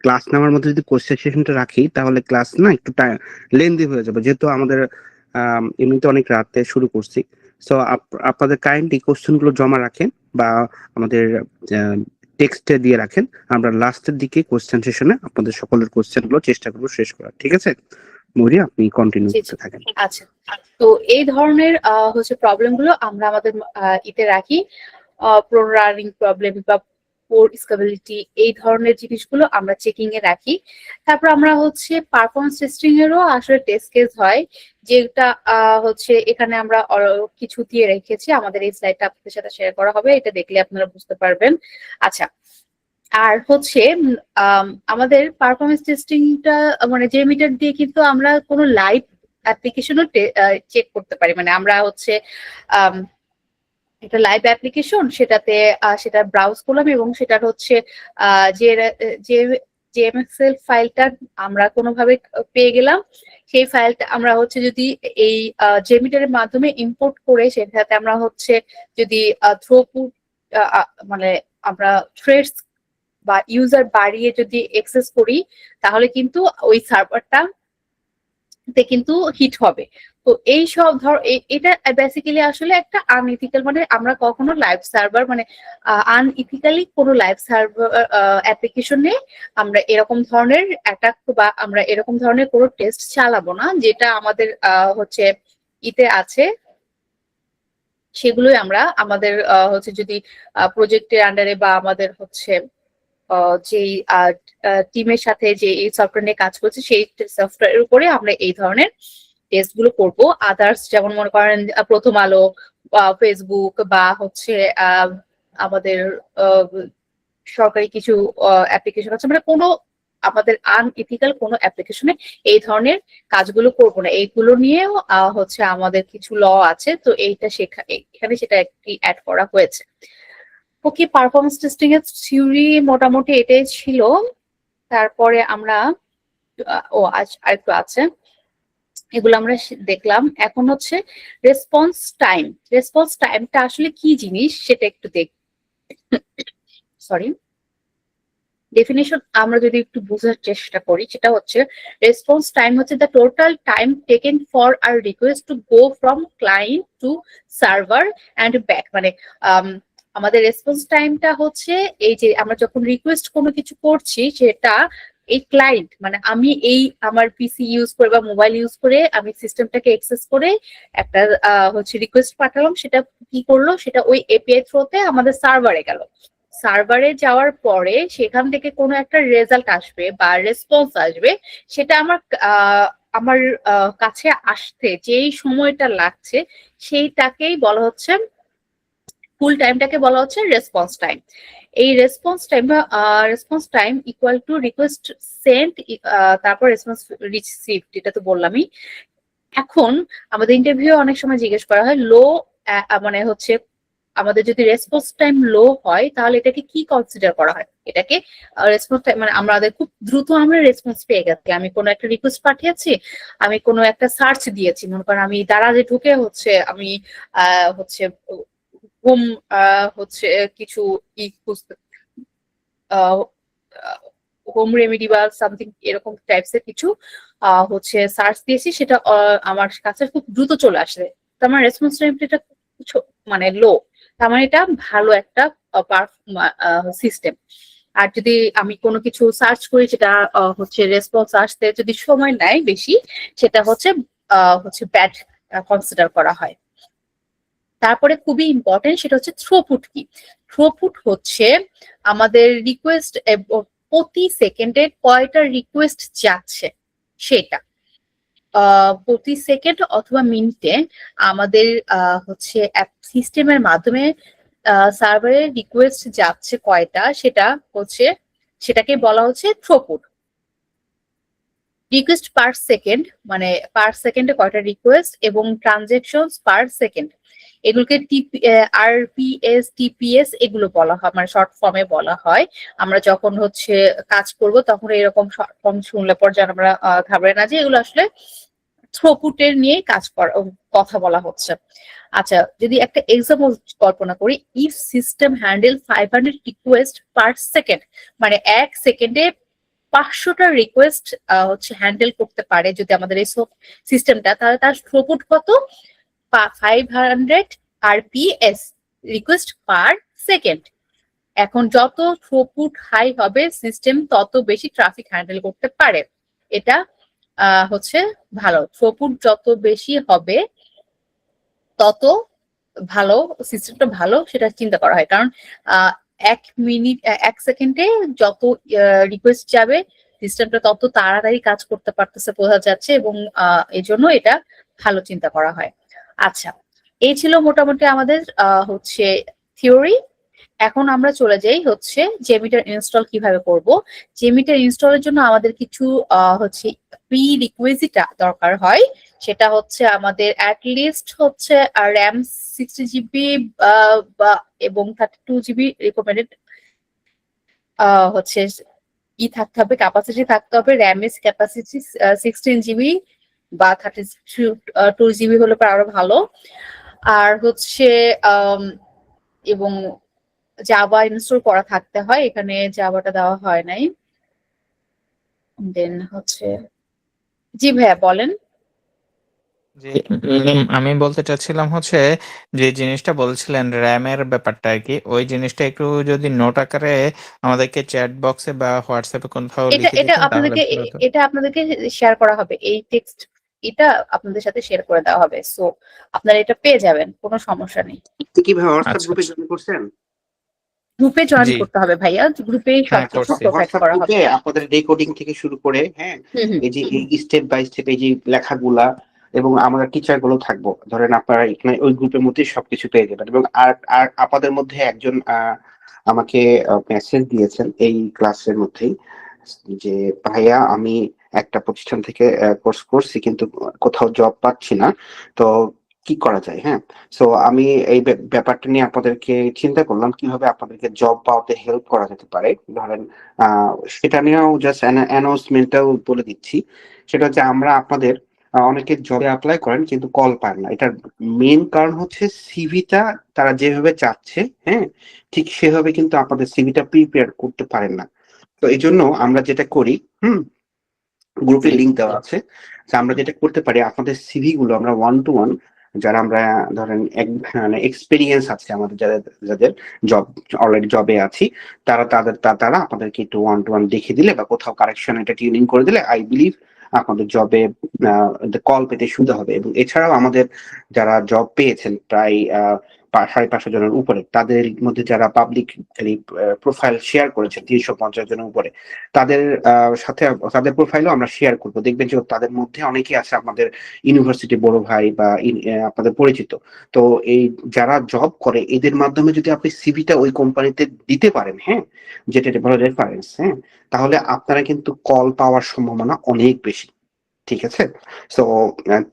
ক্লাস নেওয়ার মধ্যে যদি কোশ্চেন সেশনটা রাখি তাহলে ক্লাস না একটু লেন্দি হয়ে যাবে, যেহেতু আমাদের এমনিতে অনেক রাতে শুরু করছি। সো আপনাদের কাইন্ডলি কোশ্চেন গুলো জমা রাখেন বা আমাদের টেক্সটে দিয়ে রাখেন। আমরা লাস্টের দিকে কোশ্চেন সেশনে আপনাদের সকলের কোশ্চেন গুলো চেষ্টা করবো শেষ করার। ঠিক আছে মৌরি, আপনি কন্টিনিউ জি জি, করতে থাকেন। আচ্ছা। তো এই ধরনের হচ্ছে প্রবলেম গুলো আমরা আমাদের ইতে রাখি, প্রোগ্রামিং প্রবলেম বা পোর স্কেলেবিলিটি, এই ধরনের জিনিসগুলো আমরা চেকিং এ রাখি। তারপর আমরা হচ্ছে পারফরমেন্স টেস্টিং এরও আসলে টেস্ট কেস হয়, যেটা হচ্ছে এখানে আমরা কিছু দিয়ে রেখেছি। আমাদের এই স্লাইডটা আপনাদের সাথে শেয়ার করা হবে, এটা দেখলে আপনারা বুঝতে পারবেন। আচ্ছা, আর হচ্ছে আমাদের পারফরমেন্স টেস্টিংটা মানে জেমিটার দিয়ে কিন্তু আমরা কোনো লাইভ অ্যাপ্লিকেশনও চেক করতে পারি। মানে আমরা হচ্ছে একটা লাইভ অ্যাপ্লিকেশন, সেটাতে সেটা ব্রাউজ করলাম এবং সেটার হচ্ছে যে যে জেএমএক্সএল ফাইলটা আমরা কোনোভাবে পেয়ে গেলাম, সেই ফাইলটা আমরা হচ্ছে যদি এই জেমিটারের মাধ্যমে ইম্পোর্ট করে সেটাতে আমরা হচ্ছে যদি থ্রুপুট মানে আমরা থ্রেডস বা ইউজার বাড়িয়ে যদি এক্সেস করি, তাহলে কিন্তু ওই সার্ভারটা তে কিন্তু হিট হবে। তো এই সব এটা বেসিক্যালি আসলে একটা আনইথিক্যাল, মানে আমরা কখনো লাইভ সার্ভার মানে আনইথিক্যালি কোনো লাইভ সার্ভার অ্যাপ্লিকেশনে আমরা এরকম ধরনের অ্যাটাক বা আমরা এরকম ধরনের কোনো টেস্ট চালাবো না, যেটা আমাদের হচ্ছে ইতে আছে সেগুলোই আমরা আমাদের হচ্ছে যদি প্রজেক্টের আন্ডারে বা আমাদের হচ্ছে যেই টিমের সাথে যে এই সফটওয়্যার নিয়ে কাজ করছে সেই সফটওয়্যারের উপরে আমরা এই ধরনের টেস্ট গুলো করবো। আদার্স যেমন মনে করেন প্রথম আলো, ফেসবুক বা হচ্ছে আমাদের সরকারি কিছু অ্যাপ্লিকেশন আছে, মানে কোনো আমাদের আনইথিক্যাল কোনো অ্যাপ্লিকেশনে এই ধরনের কাজগুলো করব না। এইগুলো নিয়েও হচ্ছে আমাদের কিছু ল আছে, তো এইটা এখানে সেটা একটি অ্যাড করা হয়েছে। ওকে, পারফরমেন্স টেস্টিং এর থিওরি মোটামুটি এটাই ছিল। তারপরে আমরা আরেকটু আছে, এগুলো আমরা দেখলাম। এখন হচ্ছে রেসপন্স টাইম। রেসপন্স টাইমটা আসলে কি জিনিস সেটা একটু সরি, ডেফিনেশন আমরা যদি একটু বোঝার চেষ্টা করি, সেটা হচ্ছে রেসপন্স টাইম হচ্ছে the total time taken for a request to go from client to server and back. মানে আমাদের রেসপন্স টাইমটা হচ্ছে এই যে আমরা যখন রিকোয়েস্ট কোনো কিছু করছি সেটা এই ক্লায়েন্ট মানে আমি এই আমার পিসি ইউজ করে বা মোবাইল ইউজ করে আমি সিস্টেমটাকে অ্যাক্সেস করে একটা হচ্ছে রিকোয়েস্ট পাঠালাম, সেটা কি করলো, সেটা ওই এপিআই থ্রোতে আমাদের সার্ভারে গেল। সার্ভারে যাওয়ার পরে সেখান থেকে কোনো একটা রেজাল্ট আসবে বা রেসপন্স আসবে, সেটা আমার কাছে আসতে যেই সময়টা লাগছে সেইটাকেই বলা হচ্ছে, ফুল টাইমটাকে বলা হচ্ছে রেসপন্স টাইম। এই response time equal to request sent তারপর রেসপন্স রিসিভড, এটা তো বললামই। এখন আমাদের ইন্টারভিউ অনেক সময় জিজ্ঞেস করা হয় লো, মানে হচ্ছে আমাদের যদি রেসপন্স টাইম লো হয় তাহলে এটাকে কি কনসিডার করা হয়। এটাকে রেসপন্স টাইম মানে আমাদের খুব দ্রুত আমরা রেসপন্স পেয়ে গেছি, আমি কোনো একটা রিকোয়েস্ট পাঠিয়েছি, আমি কোনো একটা সার্চ দিয়েছি, মনে করেন আমি দারাজে ঢুকে হচ্ছে আমি হচ্ছে হোম হচ্ছে কিছু খুঁজতে, হোম রেমেডি বা সামথিং এরকম টাইপস এর কিছু হচ্ছে সার্চ দিয়েছি, সেটা আমার কাছে খুব দ্রুত চলে আসে। তো আমার রেসপন্স টাইমটা মানে লো, তার মানে এটা ভালো একটা সিস্টেম। আর যদি আমি কোনো কিছু সার্চ করি যেটা হচ্ছে রেসপন্স আসতে যদি সময় নেয় বেশি, সেটা হচ্ছে ব্যাড কনসিডার করা হয়। তারপরে খুবই ইম্পর্টেন্ট সেটা হচ্ছে থ্রোপুট কি। থ্রোপুট হচ্ছে আমাদের রিকোয়েস্ট প্রতি সেকেন্ডে কয়টা রিকোয়েস্ট যাচ্ছে সেটা, প্রতি সেকেন্ড অথবা মিনিটে আমাদের হচ্ছে সিস্টেমের মাধ্যমে সার্ভারে রিকোয়েস্ট যাচ্ছে কয়টা, সেটাকে বলা হচ্ছে থ্রোপুট। রিকোয়েস্ট পার সেকেন্ড মানে পার সেকেন্ডে কয়টা রিকোয়েস্ট এবং ট্রানজেকশনস পার সেকেন্ড, এগুলোকে আরপিএস টিপিএস এগুলো বলা হয়, মানে শর্ট ফর্মে বলা হয়। আমরা যখন হচ্ছে কাজ করব তখন এরকম শর্ট ফর্ম শুনলে পর যেন আমরা ঘাবড়ে না যে এগুলো আসলে থ্রোপুটের নিয়ে কথা বলা হচ্ছে। আচ্ছা, যদি একটা এক্সাম্পল কল্পনা করি, if system handle 500 request per second, মানে এক সেকেন্ডে 500টা রিকোয়েস্ট হচ্ছে হ্যান্ডেল করতে পারে যদি আমাদের এই সিস্টেমটা, তাহলে তার থ্রুপুট কত, 500 আরপিএস রিকোয়েস্ট পার সেকেন্ড। এখন যত থ্রুপুট হাই হবে সিস্টেম তত বেশি ট্রাফিক হ্যান্ডেল করতে পারে। এটা হচ্ছে ভালো, থ্রুপুট যত বেশি হবে তত ভালো, সিস্টেমটা ভালো সেটা চিন্তা করা হয়। কারণ এক সেকেন্ডে যত রিকোয়েস্ট যাবে সিস্টেমটা তত তাড়াতাড়ি কাজ করতে পারতেছে বোঝা যাচ্ছে, এবং এই জন্য এটা ভালো চিন্তা করা হয়। আচ্ছা, এই ছিল মোটামুটি আমাদের হচ্ছে থিওরি। এখন আমরা চলে যাই হচ্ছে জেমিটার ইনস্টল কিভাবে করব। জেমিটার ইনস্টলের জন্য আমাদের কিছু হচ্ছে প্রি রিকুইজিট দরকার হয়, সেটা হচ্ছে আমাদের অ্যাটলিস্ট হচ্ছে র্যাম 60 GB এবং 32 GB রিকমেন্ডেড হচ্ছে থাকতে হবে, ক্যাপাসিটি থাকতে হবে। র্যামের ক্যাপাসিটি 16 GB বা 32 GB হলে আরো ভালো। আর হচ্ছে এবং জাভা ইনস্টল করা থাকতে হয়, এখানে জাভাটা দেওয়া হয় নাই। দেন হচ্ছে জি ভাইয়া বলেন। জি, আমি বলতে চাচ্ছিলাম হচ্ছে যে জিনিসটা বলছিলেন র্যামের ব্যাপারটা আর কি, ওই জিনিসটা একটু যদি নোট আকারে আমাদেরকে চ্যাট বক্সে বা হোয়াটসঅ্যাপে কোথাও এটা লিখে এটা দিতেন তাহলে আপনাদেরকে ভালো হতো। এটা আপনাদেরকে শেয়ার করা হবে, এই টেক্সট এটা আপনাদের সাথে শেয়ার করে দেওয়া হবে, সো আপনারা এটা পেয়ে যাবেন, কোনো সমস্যা নেই। কিভাবে হোয়াটসঅ্যাপ আচ্ছা গ্রুপে আচ্ছা। জয়েন করছেন? গ্রুপে জয়েন জি, করতে হবে ভাইয়া, গ্রুপে হ্যাঁ সবকিছু করছি। প্রোভাইড হোয়াটসঅ্যাপ করা হবে। গ্রুপে আপনাদের রেকর্ডিং থেকে শুরু করে, হ্যাঁ, হুম হুম। এই যে স্টেপ বাই স্টেপ এই যে লেখাগুলা, এবং আমরা টিচার গুলো থাকবো, ধরেন আপনারা এখানে ওই গ্রুপের মধ্যে সবকিছু পেয়ে যাবেন। এবং আর আর আপনাদের মধ্যে একজন আমাকে মেসেজ দিয়েছেন এই ক্লাসের মধ্যেই যে ভাইয়া আমি একটা প্রতিষ্ঠান থেকে কোর্স করছি কিন্তু কোথাও জব পাচ্ছি না, তো কি করা যায়? হ্যাঁ, সো আমি এই ব্যাপারটা নিয়ে আপনাদেরকে চিন্তা করলাম কিভাবে আপনাদেরকে জব পাওয়াতে হেল্প করা যেতে পারে। ধরেন সেটা নিয়েও জাস্ট অ্যানাউন্সমেন্টটাও বলে দিচ্ছি। সেটা হচ্ছে আমরা আপনাদের অনেকে জবে অ্যাপ্লাই করেন কিন্তু কল পান না। এটার মেইন কারণ হচ্ছে সিভিটা তারা যেভাবে চাচ্ছে, হ্যাঁ, ঠিক সেভাবে কিন্তু আপনাদের সিভিটা প্রিপেয়ার করতে পারেন না। তো এই জন্য আমরা যেটা করি, হুম, গ্রুপে জি লিংক দেওয়া আছে, যে আমরা যেটা করতে পারি আপনাদের সিভি গুলো আমরা ওয়ান টু ওয়ান, যারা আমরা ধরেন মানে এক্সপিরিয়েন্স আছে আমাদের, যাদের যাদের জব অলরেডি জবে আছি, তারা আপনাদেরকে একটু ওয়ান টু ওয়ান দেখে দিলে বা কোথাও কারেকশন এটা টিউনিং করে দিলে আই বিলিভ আপনাদের জবে কল পেতে সুবিধা হবে। এবং এছাড়াও আমাদের যারা জব পেয়েছেন প্রায় 550 জনের উপরে, তাদের মধ্যে যারা পাবলিক প্রোফাইল শেয়ার করেছেন 350 জনের উপরে, তাদের সাথে তাদের প্রোফাইলও আমরা শেয়ার করব। দেখবেন যে তাদের মধ্যে অনেকেই আছে আমাদের ইউনিভার্সিটি বড় ভাই বা আপনাদের পরিচিত। তো এই যারা জব করে এদের মাধ্যমে যদি আপনি সিভিটা ওই কোম্পানিতে দিতে পারেন, হ্যাঁ, যেটা বলে রেফারেন্স, হ্যাঁ, তাহলে আপনারা কিন্তু কল পাওয়ার সম্ভাবনা অনেক বেশি। ঠিক আছে? সো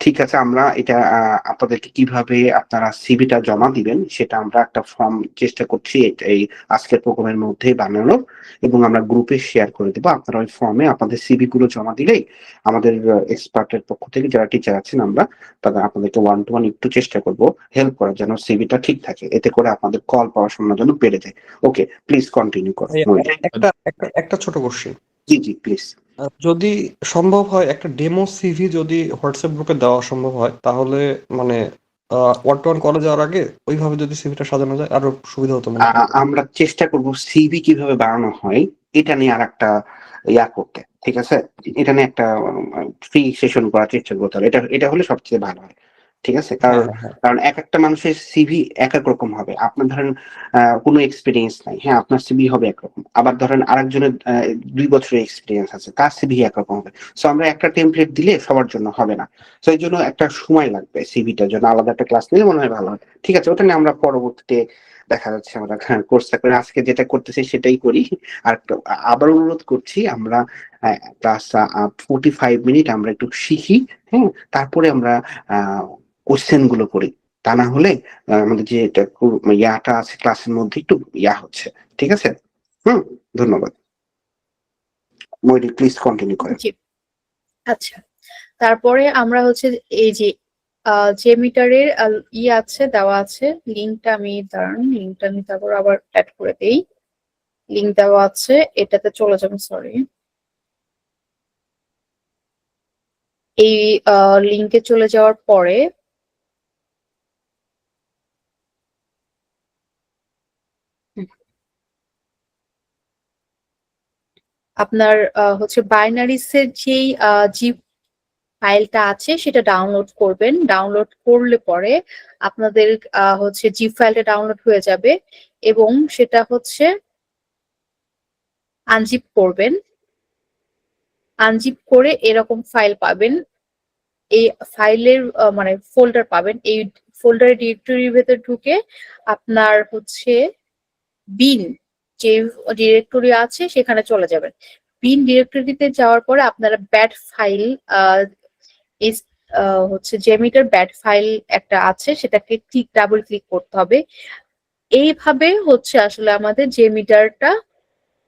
ঠিক আছে, আমরা এটা আপনাদেরকে কিভাবে আপনারা সিভিটা জমা দিবেন সেটা আমরা একটা ফর্ম চেষ্টা করছি এই আজকের প্রোগ্রামের মধ্যেই বানানোর, এবং আমরা গ্রুপে শেয়ার করে দেবো। আপনারা ওই ফর্মে আপনাদের সিভি গুলো জমা দিলেই আমাদের এক্সপার্টের পক্ষ থেকে যারা টিচার আছেন আমরা তাদের আপনাদেরকে ওয়ান টু ওয়ান একটু চেষ্টা করব হেল্প করার জন্য সিভিটা ঠিক থাকে, এতে করে আপনাদের কল পাওয়ার সম্ভাবনা যেন বেড়ে যায়। ওকে, প্লিজ কন্টিনিউ করুন। ভাইয়া, একটা একটা একটা ছোট কোশ্চেন, জি জি প্লিজ। যদি সম্ভব হয় একটা ডেমো সিভি যদি হোয়াটসঅ্যাপ গ্রুপে দেওয়া সম্ভব হয় তাহলে মানে ওয়ান টু ওয়ান কলে যাওয়ার আগে ওইভাবে যদি সিভিটা সাজানো যায় আরো সুবিধা হতো মনে হয়। আমরা চেষ্টা করব সিভি কিভাবে বানানো হয় এটা নিয়ে আর একটা করতে, ঠিক আছে? এটা নিয়ে একটা ফ্রি সেশন করার চেষ্টা করতে হবে, এটা এটা হলে সবচেয়ে ভালো হয়। ঠিক আছে, হ্যাঁ কারণ হ্যাঁ হ্যাঁ। কারণ এক একটা মানুষের সিভি এক এক রকম হবে। আপনার ধরেন কোনো এক্সপিরিয়েন্স নাই, হ্যাঁ, আপনার সিভি হবে একরকম। আবার ধরেন আরেকজনের 2 বছরের এক্সপিরিয়েন্স আছে, তার সিভি একরকম হবে। সো আমরা একটা টেমপ্লেট দিলে সবার জন্য হবে না। তো এই জন্য একটা সময় লাগবে সিভিটার জন্য, আলাদা একটা ক্লাস নিলে মনে হয় ভালো হয়। ঠিক আছে, ওটা নিয়ে আমরা পরবর্তীতে দেখা যাচ্ছে আমরা কোর্সটা করে, আজকে যেটা করতেছি সেটাই করি। আর আবার অনুরোধ করছি, আমরা ক্লাস 45 মিনিট আমরা একটু শিখি, হ্যাঁ, তারপরে আমরা কোশ্চেন গুলো করি। তা না হলে আমাদের যে ইয়াটা আছে ক্লাসের মধ্যে একটু হচ্ছে। ঠিক আছে, হুম, ধন্যবাদ। মইরি প্লিজ কন্টিনিউ করেন। জি। আচ্ছা, তারপরে আমরা হচ্ছে এই যে যে মিটারের আছে দেওয়া আছে, লিঙ্কটা আমি দাঁড়ান, লিঙ্কটা আমি তারপর আবার অ্যাড করে দেই। লিঙ্ক দেওয়া আছে, এটাতে চলে যাবেন, সরি, এই লিঙ্কে চলে যাওয়ার পরে আপনার হচ্ছে বাইনারিসের যেই জিপ ফাইলটা আছে সেটা ডাউনলোড করবেন। ডাউনলোড করলে পরে আপনাদের হচ্ছে জিপ ফাইলটা ডাউনলোড হয়ে যাবে এবং সেটা হচ্ছে আনজিপ করবেন। আনজিপ করে এরকম ফাইল পাবেন, এই ফাইলের মানে ফোল্ডার পাবেন। এই ফোল্ডারের ডিরেক্টরির ভেতর ঢুকে আপনার হচ্ছে বিন যে ডিরেক্টরি আছে সেখানে চলে যাবেন। বিন ডিরেক্টরিতে যাওয়ার পরে আপনারা ব্যাট ফাইল হচ্ছে জেমিটার ব্যাট ফাইল একটা আছে, সেটাকে ডাবল ক্লিক করতে হবে। এইভাবে হচ্ছে আসলে আমাদের জেমিটারটা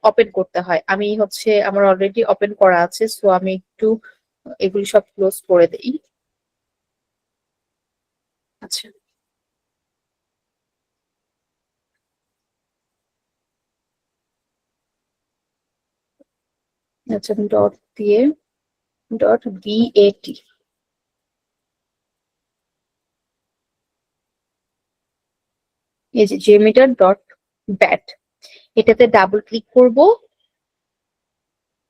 ওপেন করতে হয়। আমি হচ্ছে আমার অলরেডি ওপেন করা আছে, সো আমি একটু এগুলি সব ক্লোজ করে দেই। আচ্ছা, আচ্ছা, ডট দিয়ে ডট বিএটি এই যে জেমিটার ডট ব্যাট, এটাতে ডাবল ক্লিক করব,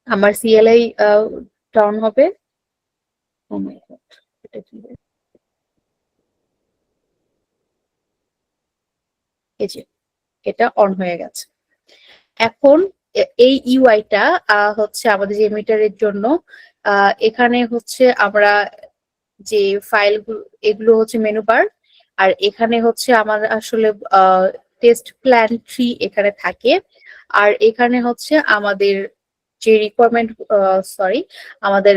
আমার সিএলআই ডাউন হবে। Oh my God, এটা কি? এই যে এটা অন হয়ে গেছে। এখন এই ইউআইটা হচ্ছে আমাদের যে মিটারের জন্য, এখানে হচ্ছে আমরা যে ফাইলগুলো, এগুলো হচ্ছে মেনু বার, আর এখানে হচ্ছে আমার আসলে টেস্ট প্ল্যান 3 এখানে থাকে, আর এখানে হচ্ছে আমাদের যে রিকোয়ারমেন্ট, সরি, আমাদের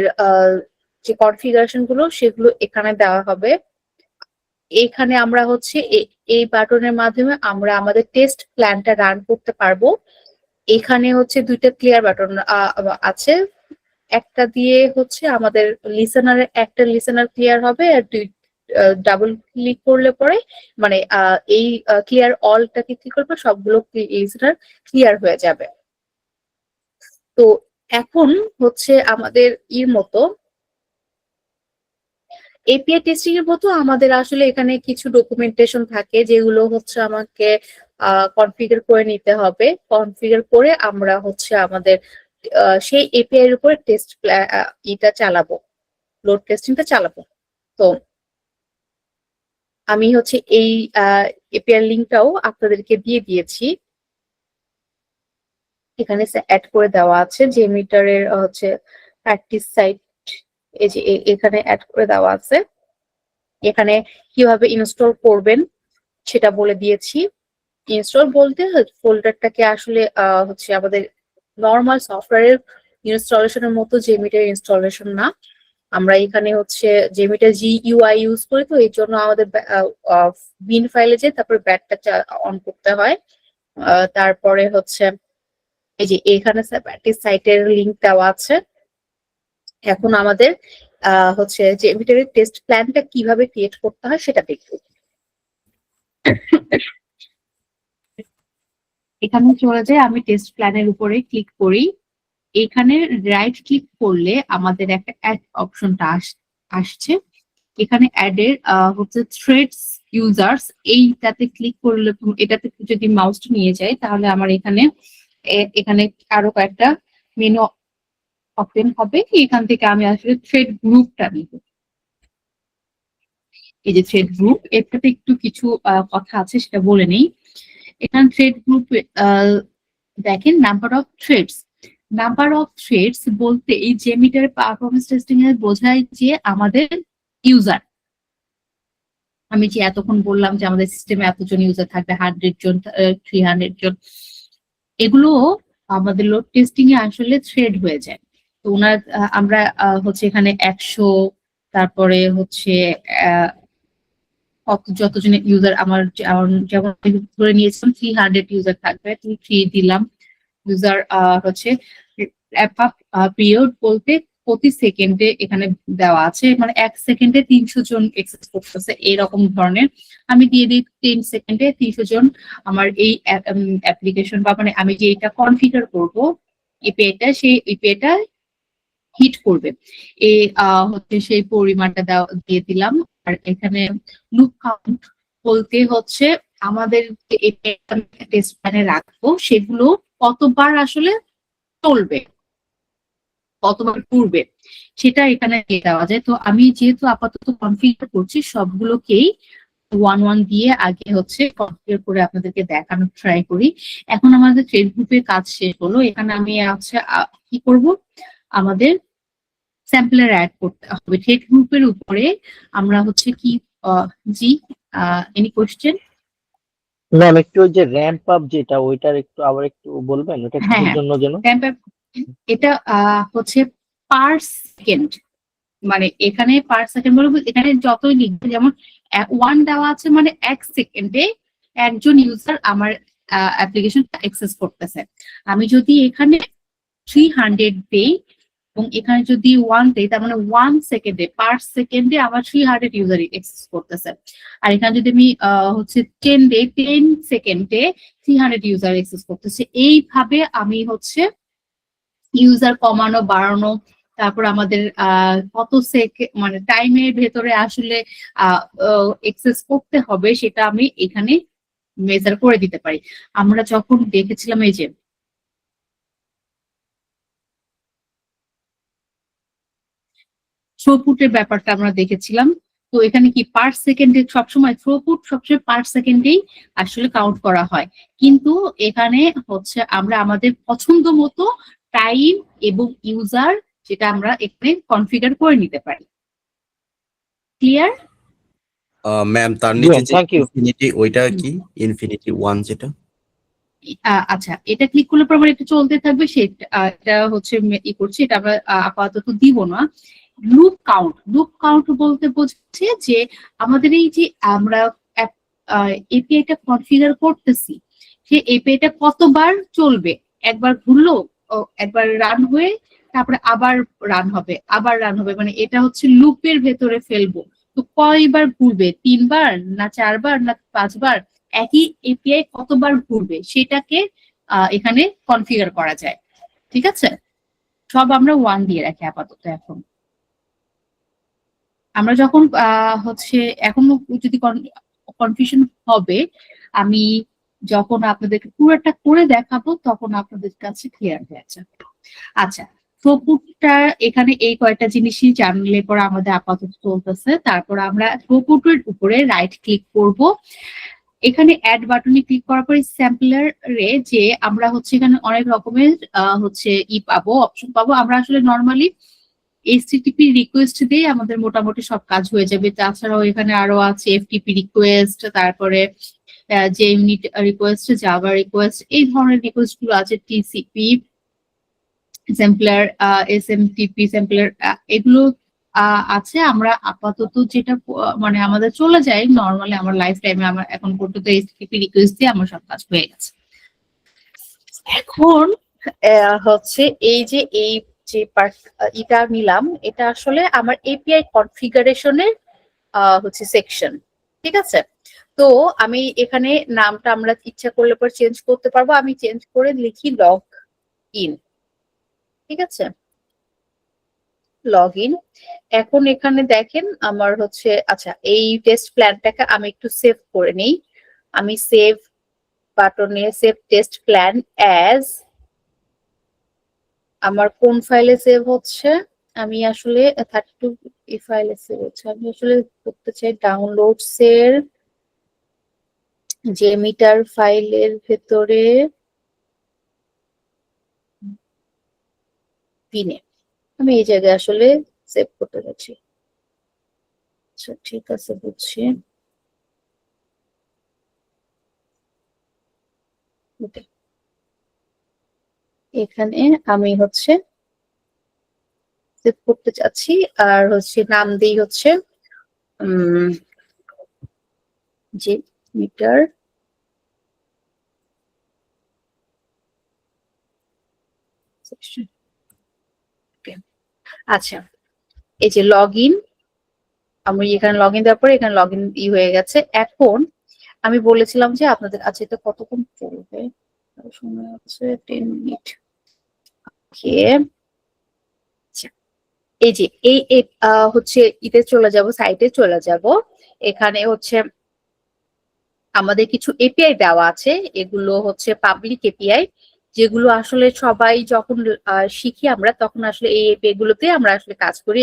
যে কনফিগারেশন গুলো সেগুলো এখানে দেওয়া হবে। এখানে আমরা হচ্ছে এই বাটনের মাধ্যমে আমরা আমাদের টেস্ট প্ল্যানটা রান করতে পারবো। এখানে হচ্ছে দুইটা ক্লিয়ার বাটন আছে, একটা দিয়ে হচ্ছে আমাদের লিসেনারের একটা লিসেনার ক্লিয়ার হবে, আর ডাবল ক্লিক করলে পরে মানে এই ক্লিয়ার অলটাকে ক্লিক করলে সবগুলো লিসেনার ক্লিয়ার হয়ে যাবে। তো এখন হচ্ছে আমাদের এর মতো এপিআই টেস্টিং এর মতো আমাদের আসলে এখানে কিছু ডকুমেন্টেশন থাকে যেগুলো হচ্ছে আমাকে কনফিগার করে নিতে হবে। কনফিগার করে আমরা হচ্ছে আমাদের সেই এপিআই এর উপরে টেস্ট এটা চালাবো, লোড টেস্টিংটা চালাবো। তো আমি হচ্ছে এই এপিআই লিঙ্কটাও আপনাদেরকে দিয়ে দিয়েছি, এখানে অ্যাড করে দেওয়া আছে যে মিটারের হচ্ছে প্র্যাকটিস সাইট, এই যে এখানে অ্যাড করে দেওয়া আছে। এখানে কিভাবে ইনস্টল করবেন সেটা বলে দিয়েছি। ইনস্টল বলতে ফোল্ডারটাকে আসলে হচ্ছে আমাদের নর্মাল সফটওয়্যারের ইনস্টলেশনের মতো জেমিটার ইনস্টলেশন না, আমরা এখানে হচ্ছে জেমিটার GUI ইউজ করি, তো এই জন্য আমাদের বিন ফাইলে যে তারপর ব্যাটটা অন করতে হয়। তারপরে হচ্ছে এই যে এখানে প্র্যাকটিস সাইটের লিংক দেওয়া আছে। এখন আমাদের হচ্ছে জেমিটারের টেস্ট প্ল্যানটা কিভাবে ক্রিয়েট করতে হয় সেটা দেখব। এখানে চলে যায়, আমি টেস্ট প্ল্যানের উপরে ক্লিক করি। এখানে রাইট ক্লিক করলে আমাদের একটা অ্যাড অপশনটা আসছে। এখানে অ্যাড এর হচ্ছে থ্রেডস ইউজার্স, এইটাতে ক্লিক করলে, এটাতে যদি মাউসটা নিয়ে যায় তাহলে আমার এখানে আরো কয়েকটা মেনু ওপেন হবে। এখান থেকে আমি আসলে থ্রেড গ্রুপটা নিব। এই যে থ্রেড গ্রুপ, এটাতে একটু কিছু কথা আছে সেটা বলে নেই। এখানে থ্রেড গ্রুপ দেখেন, number of threads, number of threads বলতে এই জেমিটার পারফরমেন্স টেস্টিং এ বোঝায় যে আমাদের ইউজার, আমি যে এতক্ষণ বললাম যে আমাদের সিস্টেমে এতজন ইউজার থাকবে, 100 জন, 300 জন, এগুলো আমাদের লোড টেস্টিং এ আসলে থ্রেড হয়ে যায়। তো ওনার আমরা হচ্ছে এখানে 100, তারপরে হচ্ছে যতজন ইউজার আমার যেমন ধরে নিয়েছিলাম 300 ইউজার থাকবে, 3 দিলাম। ইউজার হচ্ছে পিরিয়ড বলতে প্রতি সেকেন্ডে এখানে দেওয়া আছে, মানে 1 সেকেন্ডে 300 জন এক্সেস করতেছে এরকম ধরনের। আমি দিয়ে দিই 10 সেকেন্ডে 300 জন আমার এই অ্যাপ্লিকেশন বা মানে আমি যে এটা কনফিগার করবো এপিআইটা, সেই এপিআইটা হিট করবে, এই হচ্ছে সেই পরিমাণটা দিয়ে দিলাম। আর এখানে লুপ কাউন্ট বলতে হচ্ছে আমাদের যে টেস্ট প্ল্যানে রাখবো সেগুলো কতবার আসলে চলবে, কতবার করবে সেটা এখানে দিয়ে দেওয়া যায়। তো আমি যেহেতু আপাতত কনফিগার করছি সবগুলোকেই 1 দিয়ে আগে হচ্ছে কনফিগার করে আপনাদেরকে দেখানোর ট্রাই করি। এখন আমাদের থ্রেড গ্রুপের কাজ শেষ হলো। এখানে আমি হচ্ছে কি করব, আমাদের স্যাম্পলার অ্যাড করতে হবে থ্রেড গ্রুপের উপরে। আমরা হচ্ছে কি জি এনি কোশ্চেন? ম্যাম একটু ওই যে র্যাম্প আপ যেটা, ওইটার একটু আবার একটু বলবেন, ওটা কিসের জন্য যেন? এটা হচ্ছে পার সেকেন্ড, মানে এখানে পার সেকেন্ড বলবো, এখানে যতই লিখবে, যেমন 1 দেওয়া আছে মানে 1 সেকেন্ডে একজন ইউজার আমার অ্যাপ্লিকেশনটা অ্যাক্সেস করতেছে। আমি যদি এখানে 300 দেই এবং এখানে যদি 1 দেই, তার মানে 1 সেকেন্ডে, পার সেকেন্ডে আমার 300 ইউজার অ্যাক্সেস করতেছে। আর এখানে যদি আমি হচ্ছে 10 দেই, 10 সেকেন্ডে 300 ইউজার অ্যাক্সেস করতেছে। এইভাবে আমি হচ্ছে ইউজার কমানো বাড়ানো, তারপর আমাদের কত মানে টাইমের ভেতরে আসলে এক্সেস করতে হবে সেটা আমি এখানে মেজার করে দিতে পারি। আমরা যখন দেখেছিলাম এই যে থ্রুপুটের ব্যাপারটা আমরা দেখেছিলাম, তো এখানে কি পার সেকেন্ডে সবসময় থ্রুপুট সবসময় পার সেকেন্ডেই আসলে কাউন্ট করা হয়, কিন্তু এখানে হচ্ছে আমরা আমাদের পছন্দ মতো টাইম এবং ইউজার যেটা আমরা এখানে কনফিগার করে নিতে পারি। ক্লিয়ার? ম্যাম তার জি নিচে ম্যাম, যে থ্যাংক ইউ। ইনফিনিটি ওইটা কি ইনফিনিটি 1 যেটা আচ্ছা, এটা ক্লিক করলে পর আমার এটা চলতে থাকবে, সেটা এটা হচ্ছে ই করছি, এটা আমরা আপাতত দিব না। লুপ কাউন্ট বলতে বোঝাচ্ছে যে আমাদের এই যে আমরা এপিআইটা কনফিগার করতেছি, সে এপিআইটা কতবার চলবে, একবার ঘুরলো, একবার রান হয়ে তারপরে আবার রান হবে, মানে এটা হচ্ছে লুপের ভেতরে ফেলবো। তো কয়বার ঘুরবে, 3বার না 4বার না 5বার, একই এপিআই কতবার ঘুরবে সেটাকে এখানে কনফিগার করা যায়। ঠিক আছে, সব আমরা 1 দিয়ে রাখি আপাতত। এখন আমরা যখন হচ্ছে এখনো যদি কনফিউশন হবে, আমি যখন আপনাদেরকে পুরোটা করে দেখাবো তখন আপনাদের কাছে ক্লিয়ার হয়ে যাবে। আচ্ছা, থ্রুপুটটা এখানে এই কয়টা জিনিসই জানলে পরে আমাদের আপাতত চলতেছে। তারপর আমরা থ্রুপুটের উপরে রাইট ক্লিক করব। এখানে অ্যাড বাটনে ক্লিক করার পরে স্যাম্পলারে যে আমরা হচ্ছে এখানে অনেক রকমের হচ্ছে অপশন পাবো। আমরা আসলে নর্মালি এইচটিটিপি রিকোয়েস্ট দিয়ে আমাদের মোটামুটি সব কাজ হয়ে যাবে। তাছাড়াও এখানে আরো আছে এফটিপি রিকোয়েস্ট, তারপরে যে ইউনিট রিকোয়েস্ট, জাভা রিকোয়েস্ট, এই ধরনের রিকোয়েস্ট গুলো আছে, টিসিপি স্যাম্পলার, এসএমটিপি স্যাম্পলার, এগুলো আছে। আমরা আপাতত যেটা মানে আমাদের চলে যায় নর্মালি আমার লাইফ টাইমে, আমার এখন পর্যন্ত এইচটিটিপি রিকোয়েস্ট দিয়ে আমার সব কাজ হয়ে গেছে। এখন হচ্ছে এই যে এটা নিলাম, এটা আসলে আমার এপিআই কনফিগারেশনের হচ্ছে সেকশন। ঠিক আছে, তো আমি এখানে নামটা আমরা ইচ্ছা করলে পর চেঞ্জ করতে পারবো। আমি চেঞ্জ করে লিখি লগ ইন। ঠিক আছে, লগ ইন। এখন এখানে দেখেন আমার হচ্ছে, আচ্ছা এই টেস্ট প্ল্যানটাকে আমি একটু সেভ করে নিই। আমি সেভ বাটনে সেভ টেস্ট প্ল্যান অ্যাজ, আমার কোন ফাইলে সেভ হচ্ছে, আমি আসলে 32 এই ফাইলে সেভ হচ্ছে। আমি আসলে করতে চাই ডাউনলোডস এর জেমিটার ফাইলের ভেতরে পিনে, আমি এই জায়গায় আসলে সেভ করতে যাচ্ছি। আচ্ছা ঠিক আছে, বুঝছি। এখানে আমি হচ্ছে সেভ করতে চাচ্ছি, আর হচ্ছে নাম দিই হচ্ছে যে মিটার সেকশন। আচ্ছা, এই যে লগ ইন, আমি এখানে লগ ইন দেওয়ার পরে এখানে লগ ইন হয়ে গেছে। এখন আমি বলেছিলাম যে আপনাদের, আচ্ছা এটা কতক্ষণ চলবে, সময় হচ্ছে 10 মিনিট। ওকে, এই যে এই হচ্ছে ইতে চলে যাব, সাইটে চলে যাব। এখানে হচ্ছে আমাদের কিছু এপিআই দেওয়া আছে, এগুলো হচ্ছে পাবলিক এপিআই, যেগুলো আসলে সবাই যখন শিখি আমরা তখন আসলে এই এপিআই গুলোতে আমরা আসলে কাজ করি।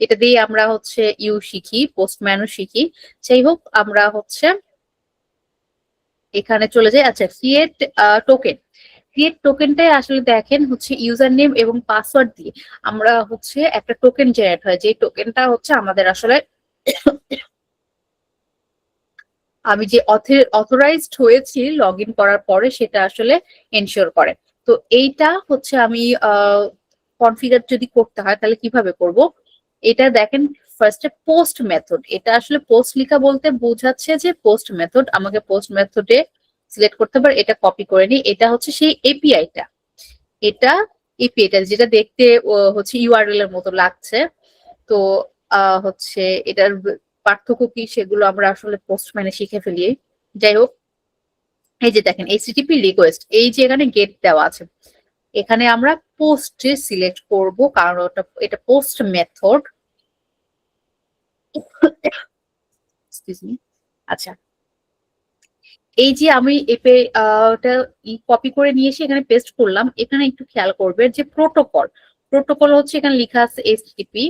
এটা দিয়ে আমরা হচ্ছে শিখি, পোস্টম্যানও শিখি। যাই হোক, আমরা হচ্ছে এখানে চলে যাই। আচ্ছা, ক্রিয়েট টোকেনটাই আসলে দেখেন হচ্ছে ইউজার নেম এবং পাসওয়ার্ড দিয়ে আমরা হচ্ছে একটা টোকেন জেনারেট হয়, যে টোকেনটা হচ্ছে আমাদের আসলে আমি যে অথরাইজড হয়েছি লগ ইন করার পরে সেটা আসলে এনশিওর করে। তো এইটা হচ্ছে আমি কনফিগার যদি করতে হয় তাহলে কিভাবে করব, এটা দেখেন ফার্স্টে পোস্ট মেথড। এটা আসলে পোস্ট লেখা বলতে বোঝাচ্ছে যে পোস্ট মেথড, আমাকে পোস্ট মেথডে সিলেক্ট করতে পারে। এটা কপি করে নিই, এটা হচ্ছে সেই এপিআইটা, এটা এপিআইটা যেটা দেখতে হচ্ছে ইউআরএল এর মতো লাগছে। তো হচ্ছে এটার পার্থক্য কি সেগুলো আমরা আসলে পোস্টম্যানে শিখে ফেলি। যাই হোক, এই যে দেখেন এইচটিটিপি রিকোয়েস্ট, এই যে এখানে গেট দেওয়া আছে, এখানে আমরা পোস্টে সিলেক্ট করব কারণ এটা পোস্ট মেথড। Excuse me. আচ্ছা, এই যে আমি এপে কপি করে নিয়ে এসে এখানে পেস্ট করলাম, এখানে একটু খেয়াল করবে যে প্রোটোকল হচ্ছে এখানে লেখা আছে এইচটিটিপি।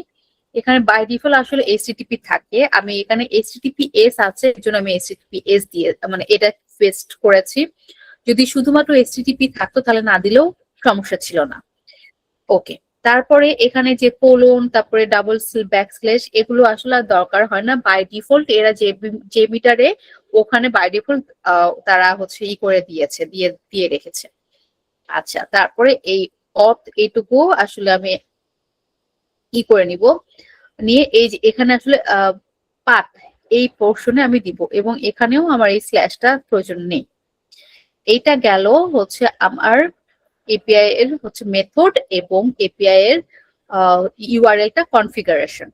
এখানে বাই ডিফল্ট আসলে এইচটিটিপি থাকে, আমি এখানে এইচটিটিপিএস আছে এর জন্য আমি এইচটিটিপিএস দিয়ে মানে এটা পেস্ট করেছি। যদি শুধুমাত্র এইচটিটিপি থাকতো তাহলে না দিলেও সমস্যা ছিল না। ওকে, তারপরে এখানে যে কোলন, তারপরে ডাবল ব্যাকস্ল্যাশ, এগুলো আসলে আর দরকার হয় না। বাই ডিফল্ট এরা যে মিটারে ওখানে বাই ডিফল্ট তারা হচ্ছে করে দিয়েছে, দিয়ে রেখেছে। আচ্ছা, তারপরে এই এইটুকু আসলে আমি করে নিব, নিয়ে এই যে এখানে আসলে পাথ এই পোর্শনে আমি দিব, এবং এখানেও আমার এই স্ল্যাশটা প্রয়োজন নেই। এইটা গেল হচ্ছে আমার এপিআই এর হচ্ছে মেথড এবং এপিআই এর ইউআরএলটা কনফিগারেশন।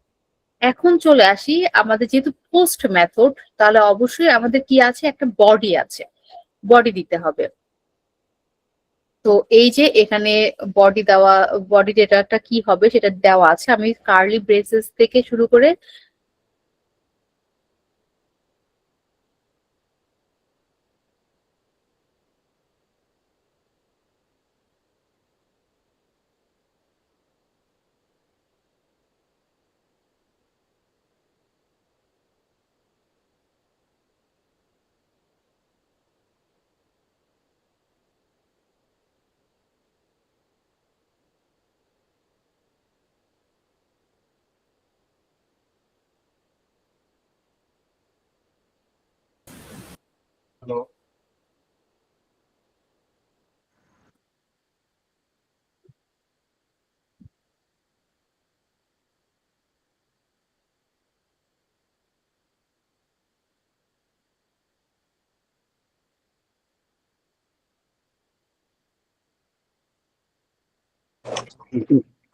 এখন চলে আসি আমাদের যেহেতু পোস্ট মেথড, তাহলে অবশ্যই আমাদের কি আছে, একটা বডি আছে, বডি দিতে হবে। তো এই যে এখানে বডি ডেটাটা কি হবে সেটা দেওয়া আছে। আমি কার্লি ব্রেসেস থেকে শুরু করে হ্যালো,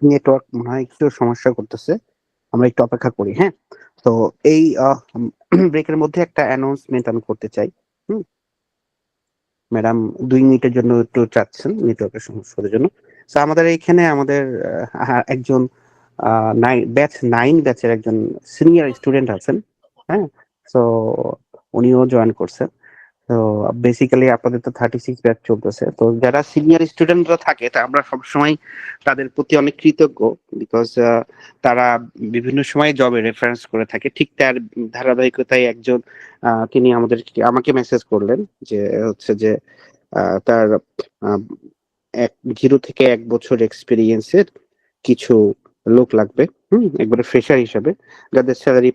নেটওয়ার্ক মনে হয় একটু সমস্যা করতেছে, আমরা একটু অপেক্ষা করি। হ্যাঁ, তো এই ব্রেকের মধ্যে একটা অ্যানাউন্সমেন্ট আমি করতে চাই। হুম, ম্যাডাম 2 মিনিটের জন্য একটু চাচ্ছেন নেটওয়ার্কের সমস্যার জন্য। তো আমাদের এইখানে আমাদের একজন ব্যাচ 9 ব্যাচের একজন সিনিয়র স্টুডেন্ট আছেন। হ্যাঁ, তো উনিও জয়েন করছেন। তো বেসিক্যালি আপনাদের তো 36 ব্যাচ চলতেছে, তো যারা সিনিয়র স্টুডেন্টরা থাকে তা আমরা সবসময় তাদের প্রতি অনেক কৃতজ্ঞ, বিকজ তারা বিভিন্ন সময় জবে রেফারেন্স করে থাকে। ঠিক তার ধারাবাহিকতায় একজন তিনি আমাকে মেসেজ করলেন যে হচ্ছে যে তার 0 থেকে 1 বছর এক্সপিরিয়েন্সের কিছু লোক লাগবে, একবারে ফ্রেশার হিসাবে, যাদের স্যালারি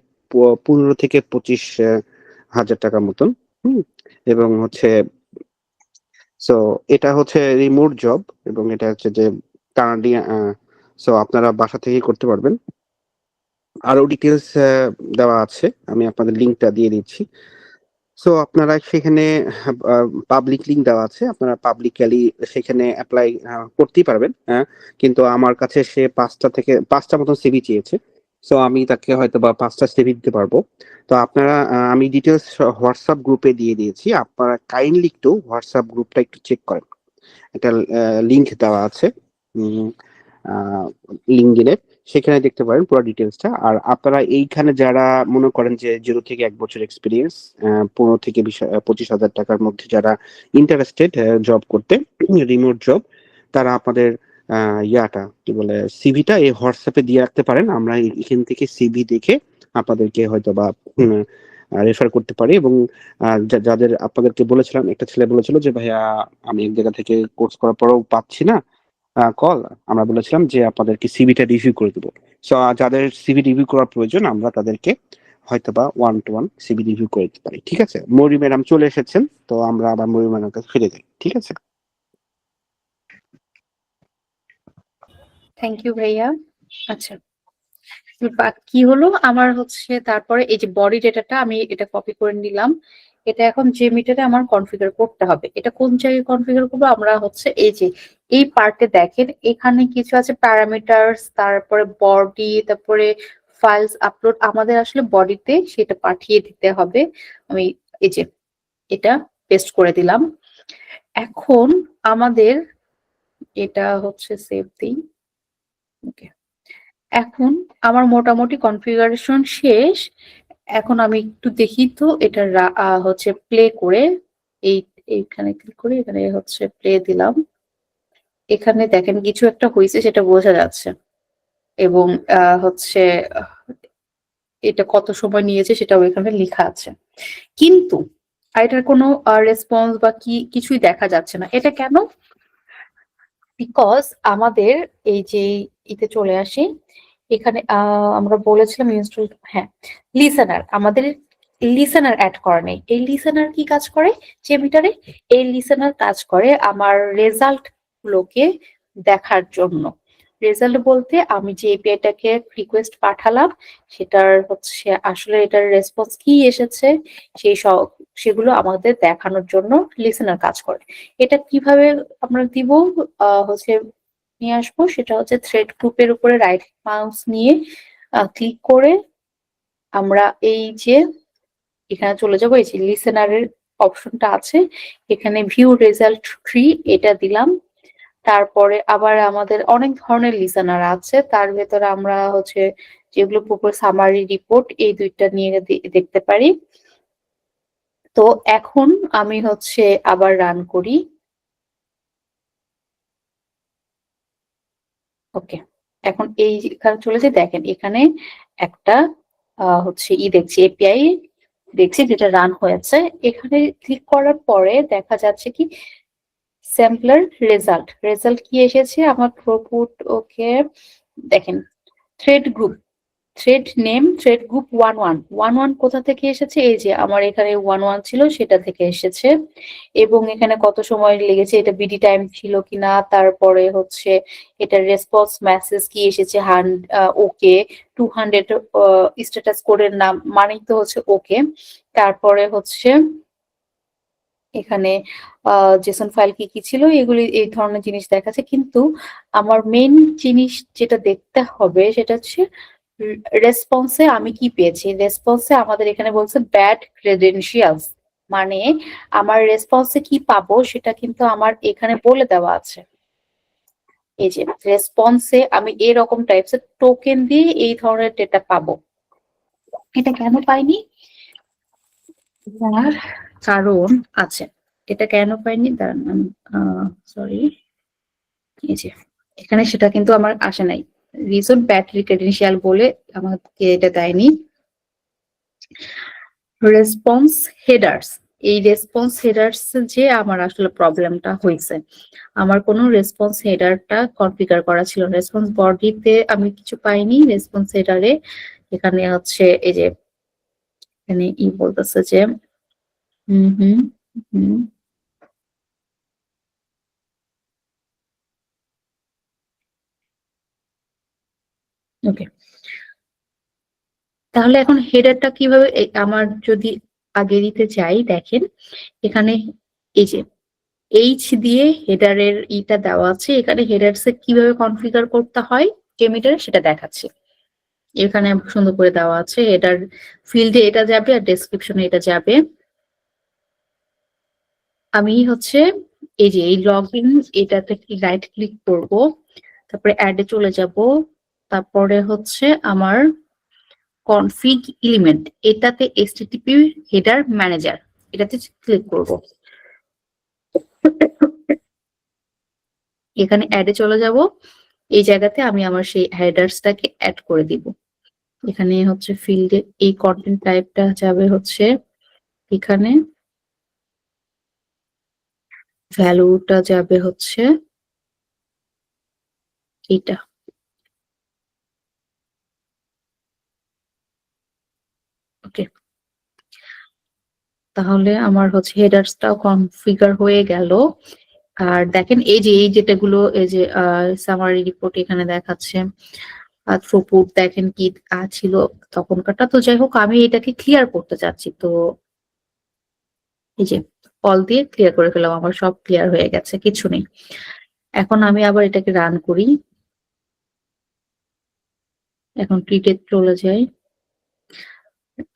15 থেকে 25 হাজার টাকার মতন। হুম, এবং হচ্ছে সো এটা হচ্ছে রিমোট জব, এবং এটা হচ্ছে যে কানাডিয়ান, সো আপনারা বাসা থেকেই করতে পারবেন। আরো ডিটেলস দেওয়া আছে, আমি আপনাদের লিঙ্কটা দিয়ে দিচ্ছি। সো আপনারা সেখানে পাবলিক লিঙ্ক দেওয়া আছে, আপনারা পাবলিকালি সেখানে অ্যাপ্লাই করতেই পারবেন। কিন্তু আমার কাছে সে 5টা মতন সিভি চেয়েছে, সো আমি তাকে হয়তো বা 5টা সিভি দিতে পারবো। তো আপনারা আমি ডিটেলস হোয়াটসঅ্যাপ গ্রুপে দিয়ে দিয়েছি, আপনারা কাইন্ডলি একটু হোয়াটসঅ্যাপ গ্রুপটা একটু চেক করেন। একটা লিংক দেওয়া আছে লিঙ্কডিনে, সেখানে দেখতে পারেন পুরো ডিটেলসটা। আর আপনারা এইখানে যারা মনে করেন যে 0 থেকে 1 বছর এক্সপিরিয়েন্স, 15 থেকে 25 হাজার টাকার মধ্যে যারা ইন্টারেস্টেড জব করতে, রিমোট জব, তারা আপনাদের ইয়াটা কি বলে সিভিটা এই হোয়াটসঅ্যাপে দিয়ে রাখতে পারেন। আমরা এখান থেকে সিভি দেখে আপনাদেরকে হয়তো বা রেফার করতে পারি। এবং যাদের আপনাদেরকে বলেছিলাম, একটা ছেলে বলেছিল যে ভাইয়া আমি এক জায়গা থেকে কোর্স করার পরেও পাচ্ছি না কল, আমরা বলেছিলাম যে আপনাদেরকে সিভিটা রিভিউ করে দেবো। সো যাদের সিভি রিভিউ করার প্রয়োজন আমরা তাদেরকে হয়তোবা 1-to-1 সিভি রিভিউ করে দিতে পারি। ঠিক আছে, মৌরি ম্যাডাম চলে এসেছেন, তো আমরা আবার মৌরি ম্যাডামের কাছে ফিরে যাই। ঠিক আছে, থ্যাংক ইউ ভাইয়া। আচ্ছা, কি হলো আমার হচ্ছে, তারপরে এই যে বডি ডেটাটা আমি এটা কপি করে নিলাম। এটা এখন যে মিটারে আমার কনফিগার করতে হবে, এটা কোন জায়গায় কনফিগার করবো, আমরা হচ্ছে এই যে এই পার্টে দেখেন এখানে কিছু আছে প্যারামিটারস, তারপরে বডি, তারপরে ফাইলস আপলোড, আমাদের আসলে বডিতে সেটা পাঠিয়ে দিতে হবে। আমি এই যে এটা পেস্ট করে দিলাম। এখন আমাদের এটা হচ্ছে সেভ দিই। ওকে, এখন আমার মোটামুটি কনফিগারেশন শেষ। এখন আমি একটু দেখি তো এটা হচ্ছে প্লে করে এই এইখানে ক্লিক করি, এখানে হচ্ছে প্লে দিলাম। এখানে দেখেন কিছু একটা হয়েছে সেটা বোঝা যাচ্ছে, এবং হচ্ছে এটা কত সময় নিয়েছে সেটাও এখানে লেখা আছে, কিন্তু এটার কোনো রেসপন্স বা কিছুই দেখা যাচ্ছে না। এটা কেন? বিকজ আমাদের এই যে ইতে চলে আসি, এখানে আমরা বলেছিলাম ইনস্টল, হ্যাঁ, লিসেনার, আমাদের লিসেনার অ্যাড করা নেই। এই লিসেনার কি কাজ করে জেমিটারে? এই লিসেনার কাজ করে আমার রেজাল্ট গুলোকে দেখার জন্য। রেজাল্ট বলতে আমি যে এপিআইটাকে রিকোয়েস্ট পাঠালাম সেটার হচ্ছে আসলে এটার রেসপন্স কি এসেছে সেই সব সেগুলো আমাদের দেখানোর জন্য লিসেনার কাজ করে। এটা কিভাবে আমরা দিব হচ্ছে নিয়ে আসবো, সেটা হচ্ছে থ্রেড গ্রুপের উপরে রাইট মাউস নিয়ে ক্লিক করে আমরা এই যে এখানে চলে যাবো, এই যে লিসেনারের অপশনটা আছে, এখানে ভিউ রেজাল্ট ট্রি এটা দিলাম। তারপরে আবার আমাদের অনেক ধরনের লিসেনার আছে, তার ভেতরে আমরা হচ্ছে যেগুলো পুরো সামারি রিপোর্ট এই দুইটা নিয়ে দেখতে পারি। তো এখন আমি হচ্ছে আবার রান করি। ওকে, এখন এইখানে চলেছে, দেখেন এখানে একটা হচ্ছে দেখছি এপিআই দেখছি যেটা রান হয়েছে। এখানে ক্লিক করার পরে দেখা যাচ্ছে কি স্যাম্পলার রেজাল্ট কি এসেছে আমার থ্রুপুট। ওকে, দেখেন thread group, thread name, thread group 11 কোথা থেকে এসেছে? এই যে আমার এখানে 11 ছিল সেটা থেকে এসেছে, এবং এখানে কত সময় লেগেছে, এটা বিডি টাইম ছিল কিনা, তারপরে হচ্ছে এটার রেসপন্স মেসেজ কি এসেছে, ওকে 200 স্ট্যাটাস কোডের নাম মানেই তো হচ্ছে ওকে। তারপরে হচ্ছে এখানে জেসন ফাইল কি কি ছিল, এগুলি এই ধরনের জিনিস দেখাচ্ছে, কিন্তু আমার মেইন জিনিস যেটা দেখতে হবে সেটা হচ্ছে রেসপন্সে আমি কি পেয়েছি। রেসপন্সে আমাদের এখানে বলছে ব্যাড ক্রেডেনশিয়ালস, মানে আমার রেসপন্সে কি পাবো সেটা কিন্তু আমার এখানে বলে দেওয়া আছে। এই যে রেসপন্সে আমি এরকম টাইপসের টোকেন দিয়ে এই ধরনের ডেটা পাবো। এটা কেন পাইনি? তার কারণ আছে। এটা কেন পাইনি দাঁড়ান, সরি, এই যে এখানে সেটা কিন্তু আমার আসে নাই, রিজন ব্যাটারি ক্রেডেনশিয়াল বলে আমাকে এটা দেয়নি। রেসপন্স হেডার্স, এই রেসপন্স হেডার্স যে আমার আসলে প্রবলেমটা হয়েছে, আমার কোনো রেসপন্স হেডারটা কনফিগার করা ছিল। রেসপন্স বডিতে আমি কিছু পাইনি, রেসপন্স হেডারে এখানে হচ্ছে এই যে এখানে বলতেছে যে হুম হুম হুম ওকে, তাহলে এখন হেডারটা কিভাবে আমার যদি আগে দিতে চাই, দেখেন এখানে এই যে এইচ দিয়ে হেডারের ইটা দেওয়া আছে, এখানে হেডারস কিভাবে কনফিগার করতে হয় জেমিটারে সেটা দেখাচ্ছি। এখানে সুন্দর করে দেওয়া আছে, হেডার ফিল্ডে এটা যাবে আর ডেসক্রিপশনে এটা যাবে। আমি হচ্ছে এই যে এই লগ ইন এটাতে রাইট ক্লিক করব, তারপরে অ্যাডে চলে যাব, তারপরে হচ্ছে আমার কনফিগ এলিমেন্ট, এটাতে এইচটিটিপি হেডার ম্যানেজার এটাতে ক্লিক করব। এখানে অ্যাডে চলে যাব, এই জায়গাতে আমি আমার সেই হেডার্সটাকে অ্যাড করে দিব। এখানে হচ্ছে ফিল্ডে এই কন্টেন্ট টাইপটা যাবে হচ্ছে এখানে, ভ্যালুটা যাবে হচ্ছে এটা। ওকে, তাহলে আমার হচ্ছে হেডার্সটাও কনফিগার হয়ে গেল। আর দেখেন এই যে এই যেটাগুলো এই যে সামারি রিপোর্ট এখানে দেখাচ্ছে, থ্রুপুট দেখেন কি ছিল তখনকারটা। তো যাই হোক, আমি এটাকে ক্লিয়ার করতে চাচ্ছি, তো এই যে কল দিয়ে ক্লিয়ার করে ফেলাম, আমার সব ক্লিয়ার হয়ে গেছে, কিছু নেই। এখন আমি আবার এটাকে রান করি, এখন ট্রিটে চলে যাই,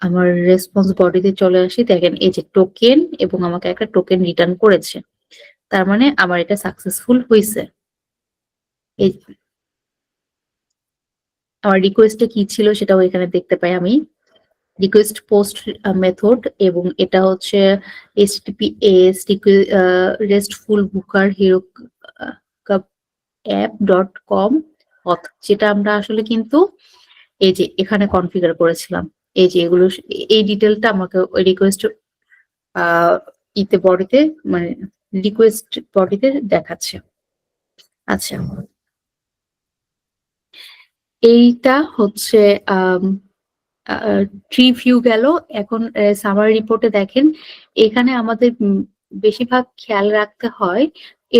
আমার রেসপন্স বডিতে চলে আসি, দেখেন এই যে টোকেন এবং আমাকে একটা টোকেন রিটার্ন করেছে, তার মানে আমার এটা সাকসেসফুল হয়েছে। এই আমার রিকোয়েস্টে কি ছিল সেটাও এখানে দেখতে পাই আমি। রিকোয়েস্ট পোস্ট মেথড, এবং এটা হচ্ছে HTTPS restful Booker hero app.com অথ, যেটা আমরা আসলে কিন্তু এই যে এখানে কনফিগার করেছিলাম। এই যে এগুলো, এই ডিটেলটা আমাকে ওই রিকোয়েস্ট বডিতে, মানে রিকোয়েস্ট বডিতে দেখাচ্ছে। আচ্ছা, এইটা হচ্ছে ট্রি ভিউ গেল। এখন সামারি রিপোর্টে দেখেন, এখানে আমাদের বেশিরভাগ খেয়াল রাখতে হয়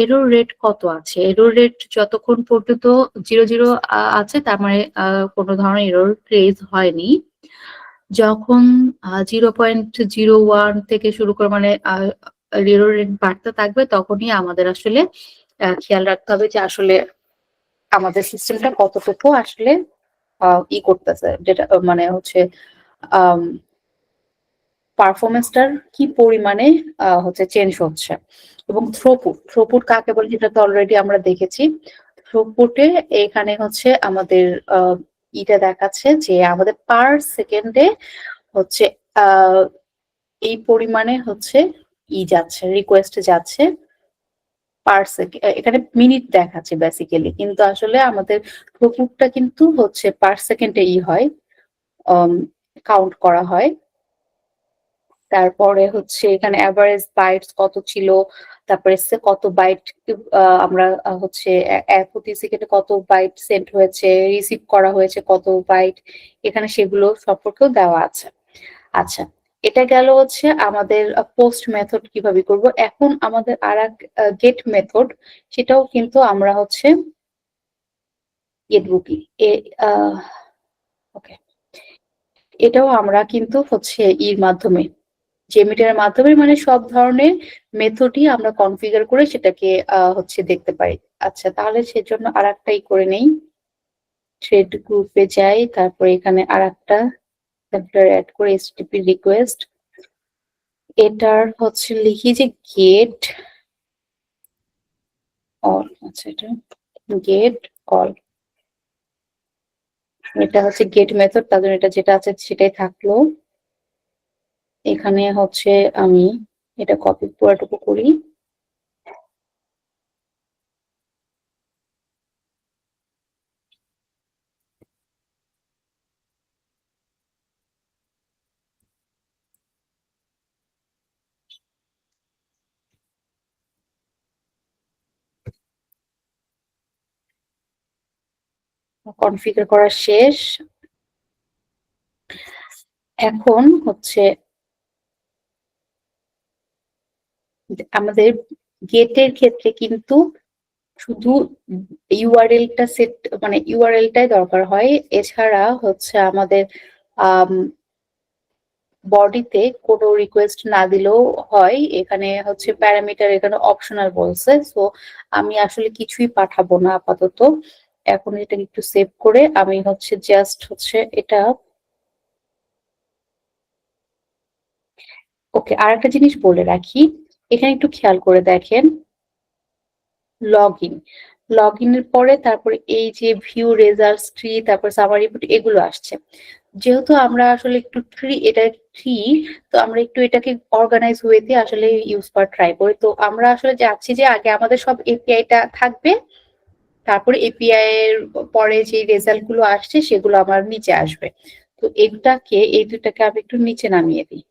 এরর রেট কত আছে। এরর রেট যতক্ষণ পর্যন্ত 0 আছে, তার মানে কোনো ধরনের এরর রেজ হয়নি। যখন 0.01 থেকে শুরু করে, মানে এরর রেট বাড়তে থাকবে, তখনই আমাদের আসলে খেয়াল রাখতে হবে যে আসলে আমাদের সিস্টেমটা কতটুকু আসলে করতেছে, যেটা মানে হচ্ছে পারফরমেন্সটার কি পরিমাণে হচ্ছে চেঞ্জ হচ্ছে। এবং থ্রোপুট কাকে বলে সেটা তো অলরেডি আমরা দেখেছি। থ্রোপুটে এখানে হচ্ছে আমাদের এটা দেখাচ্ছে যে আমাদের পার সেকেন্ডে হচ্ছে এই পরিমাণে হচ্ছে যাচ্ছে, রিকোয়েস্ট যাচ্ছে পার সেকেন্ড। এখানে মিনিট দেখাচ্ছে বেসিক্যালি, কিন্তু আসলে আমাদের থ্রুপুটটা কিন্তু হচ্ছে পার সেকেন্ডে হয়, কাউন্ট করা হয়। তারপরে হচ্ছে এখানে অ্যাভারেজ বাইটস কত ছিল, তারপরে কত বাইট আমরা হচ্ছে প্রতি সেকেন্ডে কত বাইট সেন্ড হয়েছে, রিসিভ করা হয়েছে কত বাইট, এখানে সেগুলো সম্পর্কেও দেওয়া আছে। আচ্ছা, এটা গেল হচ্ছে আমাদের পোস্ট মেথড কিভাবে করব। এখন আমাদের আর এক গেট মেথড, সেটাও কিন্তু আমরা হচ্ছে গেট বুকিং ওকে, এটাও আমরা কিন্তু হচ্ছে মাধ্যমে, জেমিটারের মাধ্যমে, মানে সব ধরনের মেথডই আমরা কনফিগার করে সেটাকে হচ্ছে দেখতে পারি। আচ্ছা, তাহলে সেজন্য আর একটাই করে নেই, থ্রেড গ্রুপে যাই, তারপরে এখানে আর একটা অ্যাড করে HTTP রিকোয়েস্ট, এটার হচ্ছে লিখি যে গেট অল। আচ্ছা, এটা গেট অল, এটা হচ্ছে গেট মেথড, তার জন্য এটা যেটা আছে সেটাই থাকলো। এখানে হচ্ছে আমি এটা কপি পুরোটুকু করি, কনফিগার করা শেষ। এখন হচ্ছে আমাদের গেটের ক্ষেত্রে কিন্তু শুধু ইউআরএলটা সেট, মানে ইউআরএলটাই দরকার হয়। এছাড়া হচ্ছে আমাদের বডিতে কোনো রিকোয়েস্ট না দিলেও হয়। এখানে হচ্ছে প্যারামিটার এখানে অপশনাল বলছে, সো আমি আসলে কিছুই পাঠাবো না আপাতত। এখন এটা একটু সেভ করে আমি হচ্ছে জাস্ট হচ্ছে এটা ওকে। আর একটা জিনিস বলে রাখি, এখানে একটু খেয়াল করে দেখেন, লগ ইন, লগ ইনের পরে তারপরে এই যে ভিউ রেজাল্টস ট্রি, তারপর সামারি রিপোর্ট, এগুলো আসছে। যেহেতু আমরা আসলে একটু এটা ট্রি, তো আমরা একটু এটাকে অর্গানাইজ ওয়েতে আসলে ইউজ করা ট্রাই করি। তো আমরা আসলে যাচ্ছি যে আগে আমাদের সব এপিআইটা থাকবে, তারপরে এপিআই এর পরে যে রেজাল্ট গুলো আসছে সেগুলো আমার নিচে আসবে। তো এটাকে, এই দুটাকে আমি একটু নিচে নামিয়ে দিই।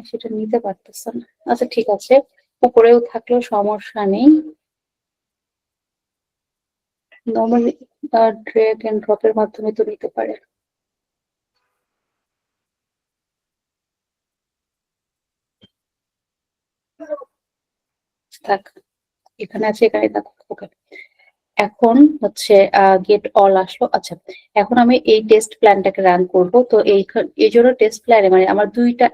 সেটা নিতে পারতেছে না। আচ্ছা, ঠিক আছে, উপরেও থাকলেও সমস্যা নেই। নর্মালি ড্র্যাগ এন্ড ড্রপের মাধ্যমে তো নিতে পারে। থাক, এখানে আছে, এখানে থাকুক। ওকে, এখন হচ্ছে গেট অল আসলো। আচ্ছা, এখন আমি এই টেস্ট প্ল্যানটাকে রান করব। তো এই জন্য টেস্ট প্ল্যানে মানে আমার দুইটা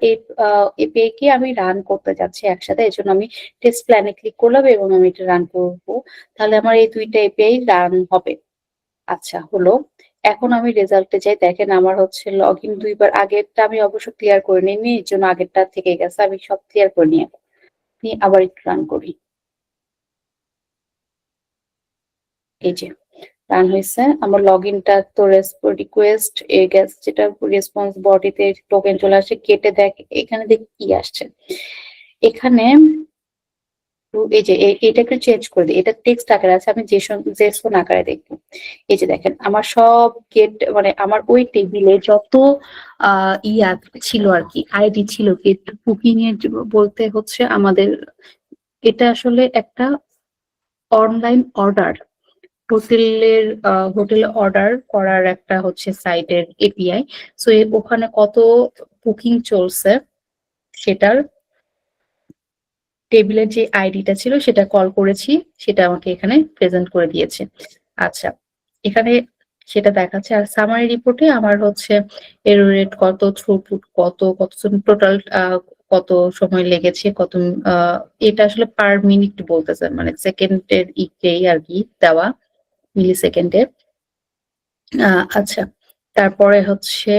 এপিআই কে আমি রান করতে যাচ্ছি একসাথে। এই জন্য আমি টেস্ট প্ল্যানে ক্লিক করলাম এবং আমি এটা রান করব। তাহলে আমার এই দুইটা এপিআই রান হবে। আচ্ছা, হলো। এখন আমি রেজাল্টে যাই। দেখেন আমার হচ্ছে লগ ইন দুইবার, আগেরটা আমি অবশ্য ক্লিয়ার করে নিইনি, এর জন্য আগেরটা থেকে গেছে। আমি সব ক্লিয়ার করে নিয়ে আবার একটু রান করি। এই যে রান হয়েছে আমার লগ ইনটা। তো রিকোয়েস্ট এ গেছে, যেটা রেসপন্স বডিতে টোকেন চলে আসে, কেটে দেখ এখানে দেখ কি আসছে। এখানে এই যে এটাকে চেঞ্জ করে দিই, এটা টেক্সট আকারে আছে, আমি জেসন আকারে দেখবো। এই যে দেখেন আমার সব গেট মানে আমার ওই টেবিলে যত ইয়া ছিল আর কি, আইডি ছিল গেট বুকিং এর বলতে হচ্ছে আমাদের এটা আসলে একটা অনলাইন অর্ডার, হোটেলে অর্ডার করার একটা হচ্ছে সাইটের এপিআই। সো ওখানে কত বুকিং চলছে সেটার টেবিলের যে আইডিটা ছিল সেটা কল করেছি, সেটা আমাকে এখানে প্রেজেন্ট করে দিয়েছে। আচ্ছা, এখানে সেটা দেখাচ্ছে। আর সামারি রিপোর্টে আমার হচ্ছে এরর রেট কত, থ্রুপুট কত, টোটাল কত সময় লেগেছে, কত এটা আসলে পার মিনিট বলতেছে, মানে সেকেন্ডের ইকেই আর কি দেওয়া, মিলি সেকেন্ডে। আচ্ছা, তারপরে হচ্ছে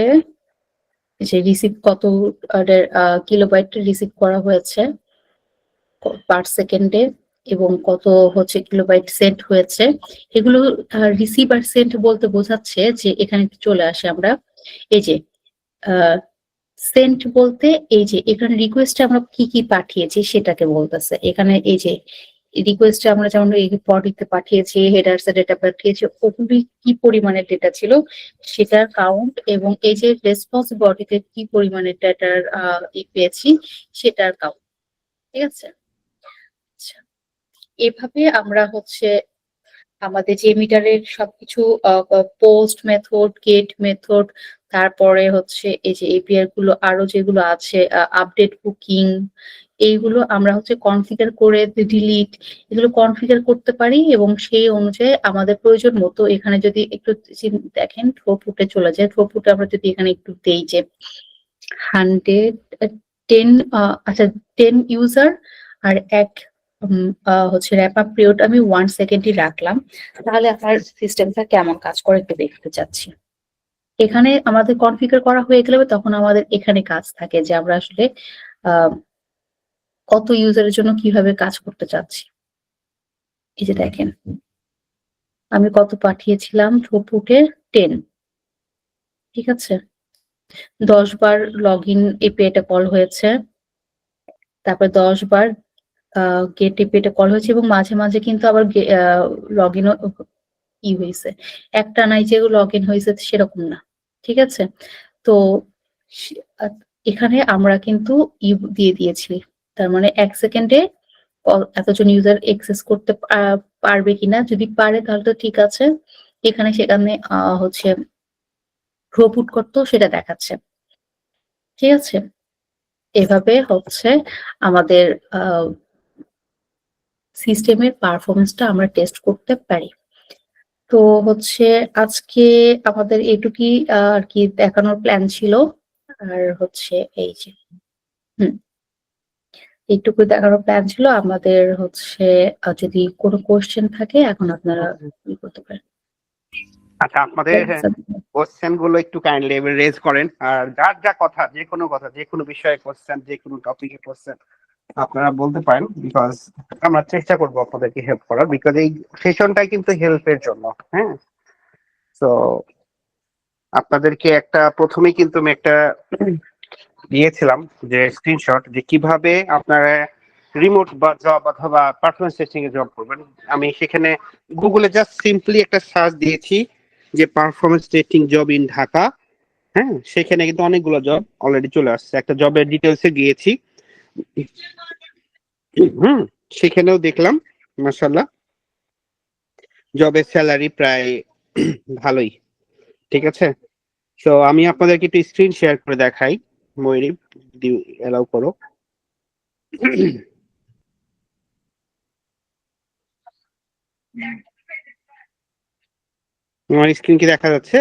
যে রিসিভ কত কিলোবাইট রিসিভ করা হয়েছে পার সেকেন্ডে, এবং কত হচ্ছে কিলোবাইট সেন্ট হয়েছে। এগুলো রিসিভ আর সেন্ট বলতে বোঝাচ্ছে যে এখানে চলে আসে আমরা এই যে সেন্ট বলতে এই যে এখানে রিকোয়েস্টে আমরা কি কি পাঠিয়েছি সেটাকে বলতেছে। এখানে এই যে রিকোয়েস্টে আমরা যেমন এই বডিতে পাঠিয়েছি, হেডার্স এর ডেটা পাঠিয়েছি, ওগুলি কি পরিমাণের ডেটা ছিল সেটার কাউন্ট, এবং এই যে রেসপন্স বডিতে কি পরিমাণের ডেটার পেয়েছি সেটার কাউন্ট। ঠিক আছে। আচ্ছা, এভাবে আমরা হচ্ছে আমাদের যে মিটারের সবকিছু পোস্ট মেথড, গেট মেথড, তারপরে হচ্ছে এই যে এপিআই গুলো আরো যেগুলো আছে, আপডেট বুকিং, এইগুলো আমরা হচ্ছে কনফিগার করে ডিলিট, এগুলো কনফিগার করতে পারি। এবং সেই অনুযায়ী আমাদের প্রয়োজন মতো এখানে যদি একটু দেখেন থ্রোপুটে চলে যায়, থ্রোপুটে আমরা যদি এখানে একটু দেই যে 110 আচ্ছা 10 ইউজার আর এক হচ্ছে র্যাপ আপ পিরিয়ড আমি 1 সেকেন্ডই রাখলাম। তাহলে আপনার সিস্টেমটা কেমন কাজ করে একটু দেখতে চাচ্ছি। এখানে আমাদের কনফিগার করা হয়ে গেলে তখন আমাদের এখানে কাজ থাকে যে আমরা আসলে কত ইউজারের জন্য কিভাবে কাজ করতে চাচ্ছি। এই যে দেখেন আমি কত পাঠিয়েছিলাম, থ্রুপুটে 10। ঠিক আছে, 10 বার লগ ইন এপিআইটা কল হয়েছে, তারপর 10 বার গেট এপিআইটা কল হয়েছে, এবং মাঝে মাঝে কিন্তু আবার লগ ইন ই হয়েছে, একটা নাই যে লগ ইন হয়েছে সেরকম না। ঠিক আছে, তো এখানে আমরা কিন্তু দিয়ে দিয়েছি, তার মানে 1 সেকেন্ডে এতজন ইউজার এক্সেস করতে পারবে কিনা, যদি পারে তাহলে তো ঠিক আছে। এখানে সেখানে হচ্ছে থ্রুপুট করতো সেটা দেখাচ্ছে। ঠিক আছে, এভাবে হচ্ছে আমাদের সিস্টেমের পারফরমেন্সটা আমরা টেস্ট করতে পারি। তো হচ্ছে আজকে আমাদের এইটুকুই আর কি দেখানোর প্ল্যান ছিল। আর হচ্ছে এই যে এইটুকু দেখানোর প্ল্যান ছিল আমাদের। হচ্ছে যদি কোনো কোশ্চেন থাকে এখন আপনারা কি করতে পারেন। আচ্ছা, আপনাদের কোশ্চেন গুলো একটু কাইন্ডলি রেজ করেন, আর যার যা কথা, যে কোনো বিষয়ে কোশ্চেন, যে কোনো টপিকে কোশ্চেন আপনারা বলতে পারেন, বিকজ আমরা চেষ্টা করবো আপনাদেরকে হেল্প করার, বিকজ এই সেশনটাই কিন্তু হেল্পের জন্য। হ্যাঁ, তো আপনাদেরকে প্রথমেই কিন্তু আমি একটা দিয়েছিলাম যে স্ক্রিনশট, যে কিভাবে আপনারা রিমোট বা জব অথবা পারফরমেন্স টেস্টিং এ জব করবেন। আমি সেখানে গুগলে জাস্ট সিম্পলি একটা সার্চ দিয়েছি যে performance testing job in Dhaka. হ্যাঁ, সেখানে কিন্তু অনেকগুলো জব অলরেডি চলে আসছে। একটা জবের ডিটেলসে গিয়েছি, সেখানেও দেখলাম মাশাআল্লাহ জবের স্যালারি প্রায় ভালোই। ঠিক আছে, তো আমি আপনাদেরকে একটু স্ক্রিন শেয়ার করে দেখাই। ময়ূরী যদি এলাও করো। আমার স্ক্রিন কি দেখা যাচ্ছে?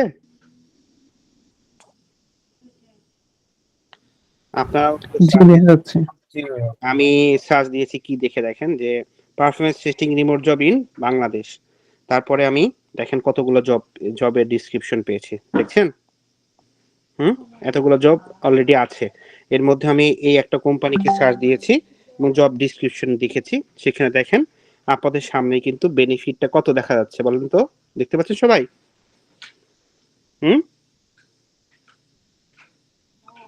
আপনারা জি দেখা যাচ্ছে। আমি সার্চ দিয়েছি কি দেখে দেখেন যে performance testing remote job in Bangladesh. তারপরে আমি দেখেন কতগুলো জবের ডিসক্রিপশন পেয়েছি, দেখছেন? এতগুলো জব অলরেডি আছে। এর মধ্যে আমি এই একটা কোম্পানিকে সার্চ দিয়েছি এবং জব ডিসক্রিপশন দেখেছি। সেখানে দেখেন আপনাদের সামনে কিন্তু বেনিফিটটা কত দেখা যাচ্ছে বলেন তো, দেখতে পাচ্ছেন সবাই?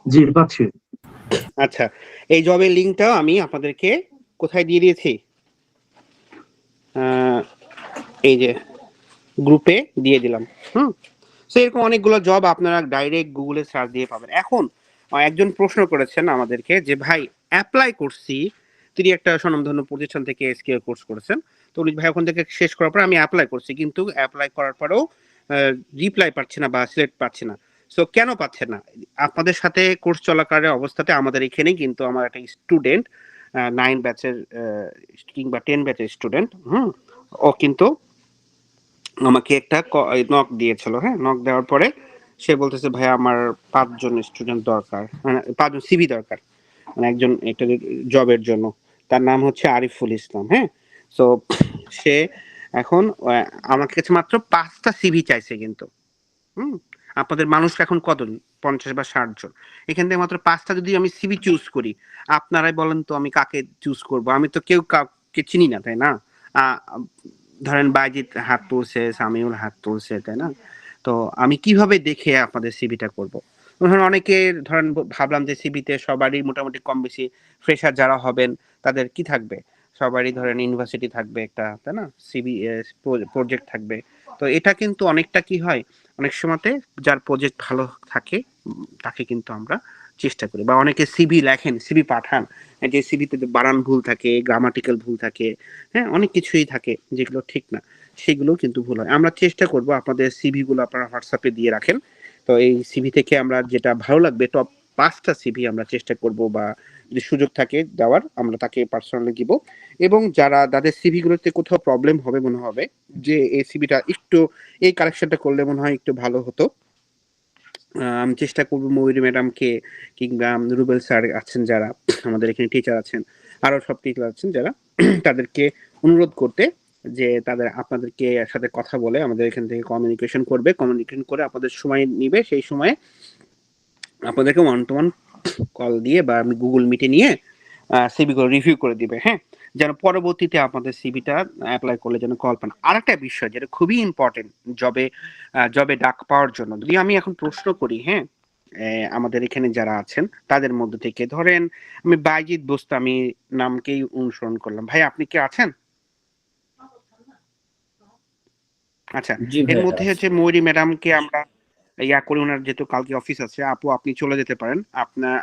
জি পাচ্ছি। আচ্ছা, এই জবের লিঙ্কটাও আমি আপনাদেরকে কোথায় দিয়ে দিয়েছি? এই যে গ্রুপে দিয়ে দিলাম। তো এরকম অনেকগুলো জব আপনারা ডাইরেক্ট গুগলে সার্চ দিয়ে পাবেন। এখন একজন প্রশ্ন করেছেন আমাদেরকে যে ভাই অ্যাপ্লাই করছি, তিনি একটা স্বনামধন্য প্রতিষ্ঠান থেকে এসকিউ কোর্স করেছেন, তো উনি ভাই ওখান থেকে শেষ করার পর আমি অ্যাপ্লাই করছি, কিন্তু অ্যাপ্লাই করার পরেও রিপ্লাই পাচ্ছি না বা সিলেক্ট পাচ্ছি না। সো কেন পাচ্ছে না? আপনাদের সাথে কোর্স চলাকালীন অবস্থাতে আমাদের এখানেই কিন্তু আমার একটা স্টুডেন্ট 9 ব্যাচের কিংবা 10 ব্যাচের স্টুডেন্ট, ও কিন্তু আমাকে একটা নক দিয়েছিল। হ্যাঁ, নক দেওয়ার পরে সে বলতেছে ভাই আমার 5 জন স্টুডেন্ট দরকার, মানে 5 জন সিভি দরকার, মানে একজন একটা জবের জন্য। তার নাম হচ্ছে আরিফুল ইসলাম। হ্যাঁ, সো সে এখন আমার কাছে মাত্র 5টা সিভি চাইছে, কিন্তু আপনাদের মানুষ এখন কতজন? 50 বা 60 জন। এখান থেকে মাত্র 5টা যদি আমি সিভি চুজ করি, আপনারাই বলেন তো আমি কাকে চুজ করব? আমি তো কেউ কাউকে চিনি না, তাই না? ধরেন বাইজিৎ হাত তুলছে, সামিউল হাত তুলছে, তাই না? তো আমি কিভাবে দেখে আপনাদের সিভিটা করব? ধরেন অনেকে ধরেন ভাবলাম যে সিভিতে সবারই মোটামুটি কম বেশি ফ্রেশার যারা হবেন তাদের কি থাকবে, সবারই ধরেন ইউনিভার্সিটি থাকবে একটা, তাই না? সিভি প্রজেক্ট থাকবে। তো এটা কিন্তু অনেকটা কি হয়, অনেক সময়তে যার প্রজেক্ট ভালো থাকে তাকে কিন্তু আমরা চেষ্টা করি, বা অনেকে সিভি লেখেন, সিভি পাঠান, যে সিভিতে বানান ভুল থাকে, গ্রামাটিক্যাল ভুল থাকে, হ্যাঁ অনেক কিছুই থাকে যেগুলো ঠিক না, সেগুলো কিন্তু ভুল হয়। আমরা চেষ্টা করব আপনাদের সিভি গুলো আপনারা হোয়াটসঅ্যাপে দিয়ে রাখেন। তো এই সিভি থেকে আমরা যেটা ভালো লাগবে টপ 5টা সিভি আমরা চেষ্টা করব, বা যদি সুযোগ থাকে দেওয়ার আমরা তাকে পার্সোনালি দিব। এবং যাদের সিভি গুলোতে কোথাও প্রবলেম হবে, মনে হবে যে এই সিভিটা একটু এই কারেকশনটা করলে মনে হয় একটু ভালো হতো, আমি চেষ্টা করবো ময়ূরী ম্যাডামকে কিংবা রুবেল স্যার আছেন যারা আমাদের এখানে টিচার আছেন, আরো সব টিচার আছেন যারা, তাদেরকে অনুরোধ করতে যে তাদের আপনাদেরকে সাথে কথা বলে আমাদের এখান থেকে কমিউনিকেশন করে আপনাদের সময় নিবে, সেই সময়ে আপনাদেরকে 1-to-1 কল দিয়ে বা আমি গুগল মিটে নিয়ে সিভি গুলো রিভিউ করে দিবে। হ্যাঁ, যেন পরবর্তীতে আপনাদের সিভিটা অ্যাপ্লাই করলে যেন কল পান। আরেকটা বিষয় যেটা খুবই ইম্পর্টেন্ট জবে ডাক পাওয়ার জন্য, যদি আমি এখন প্রশ্ন করি, হ্যাঁ আমাদের এখানে যারা আছেন তাদের মধ্যে থেকে ধরেন আমি বাইজিৎ বোস্তামি নামকেই অনুসরণ করলাম, ভাই আপনি কি আছেন? আচ্ছা, জি এর ভাইয়া মধ্যে হচ্ছে ময়ূরী ম্যাডামকে আমরা ইয়া করি, ওনার যেহেতু কালকে অফিস আছে, আপু আপনি চলে যেতে পারেন,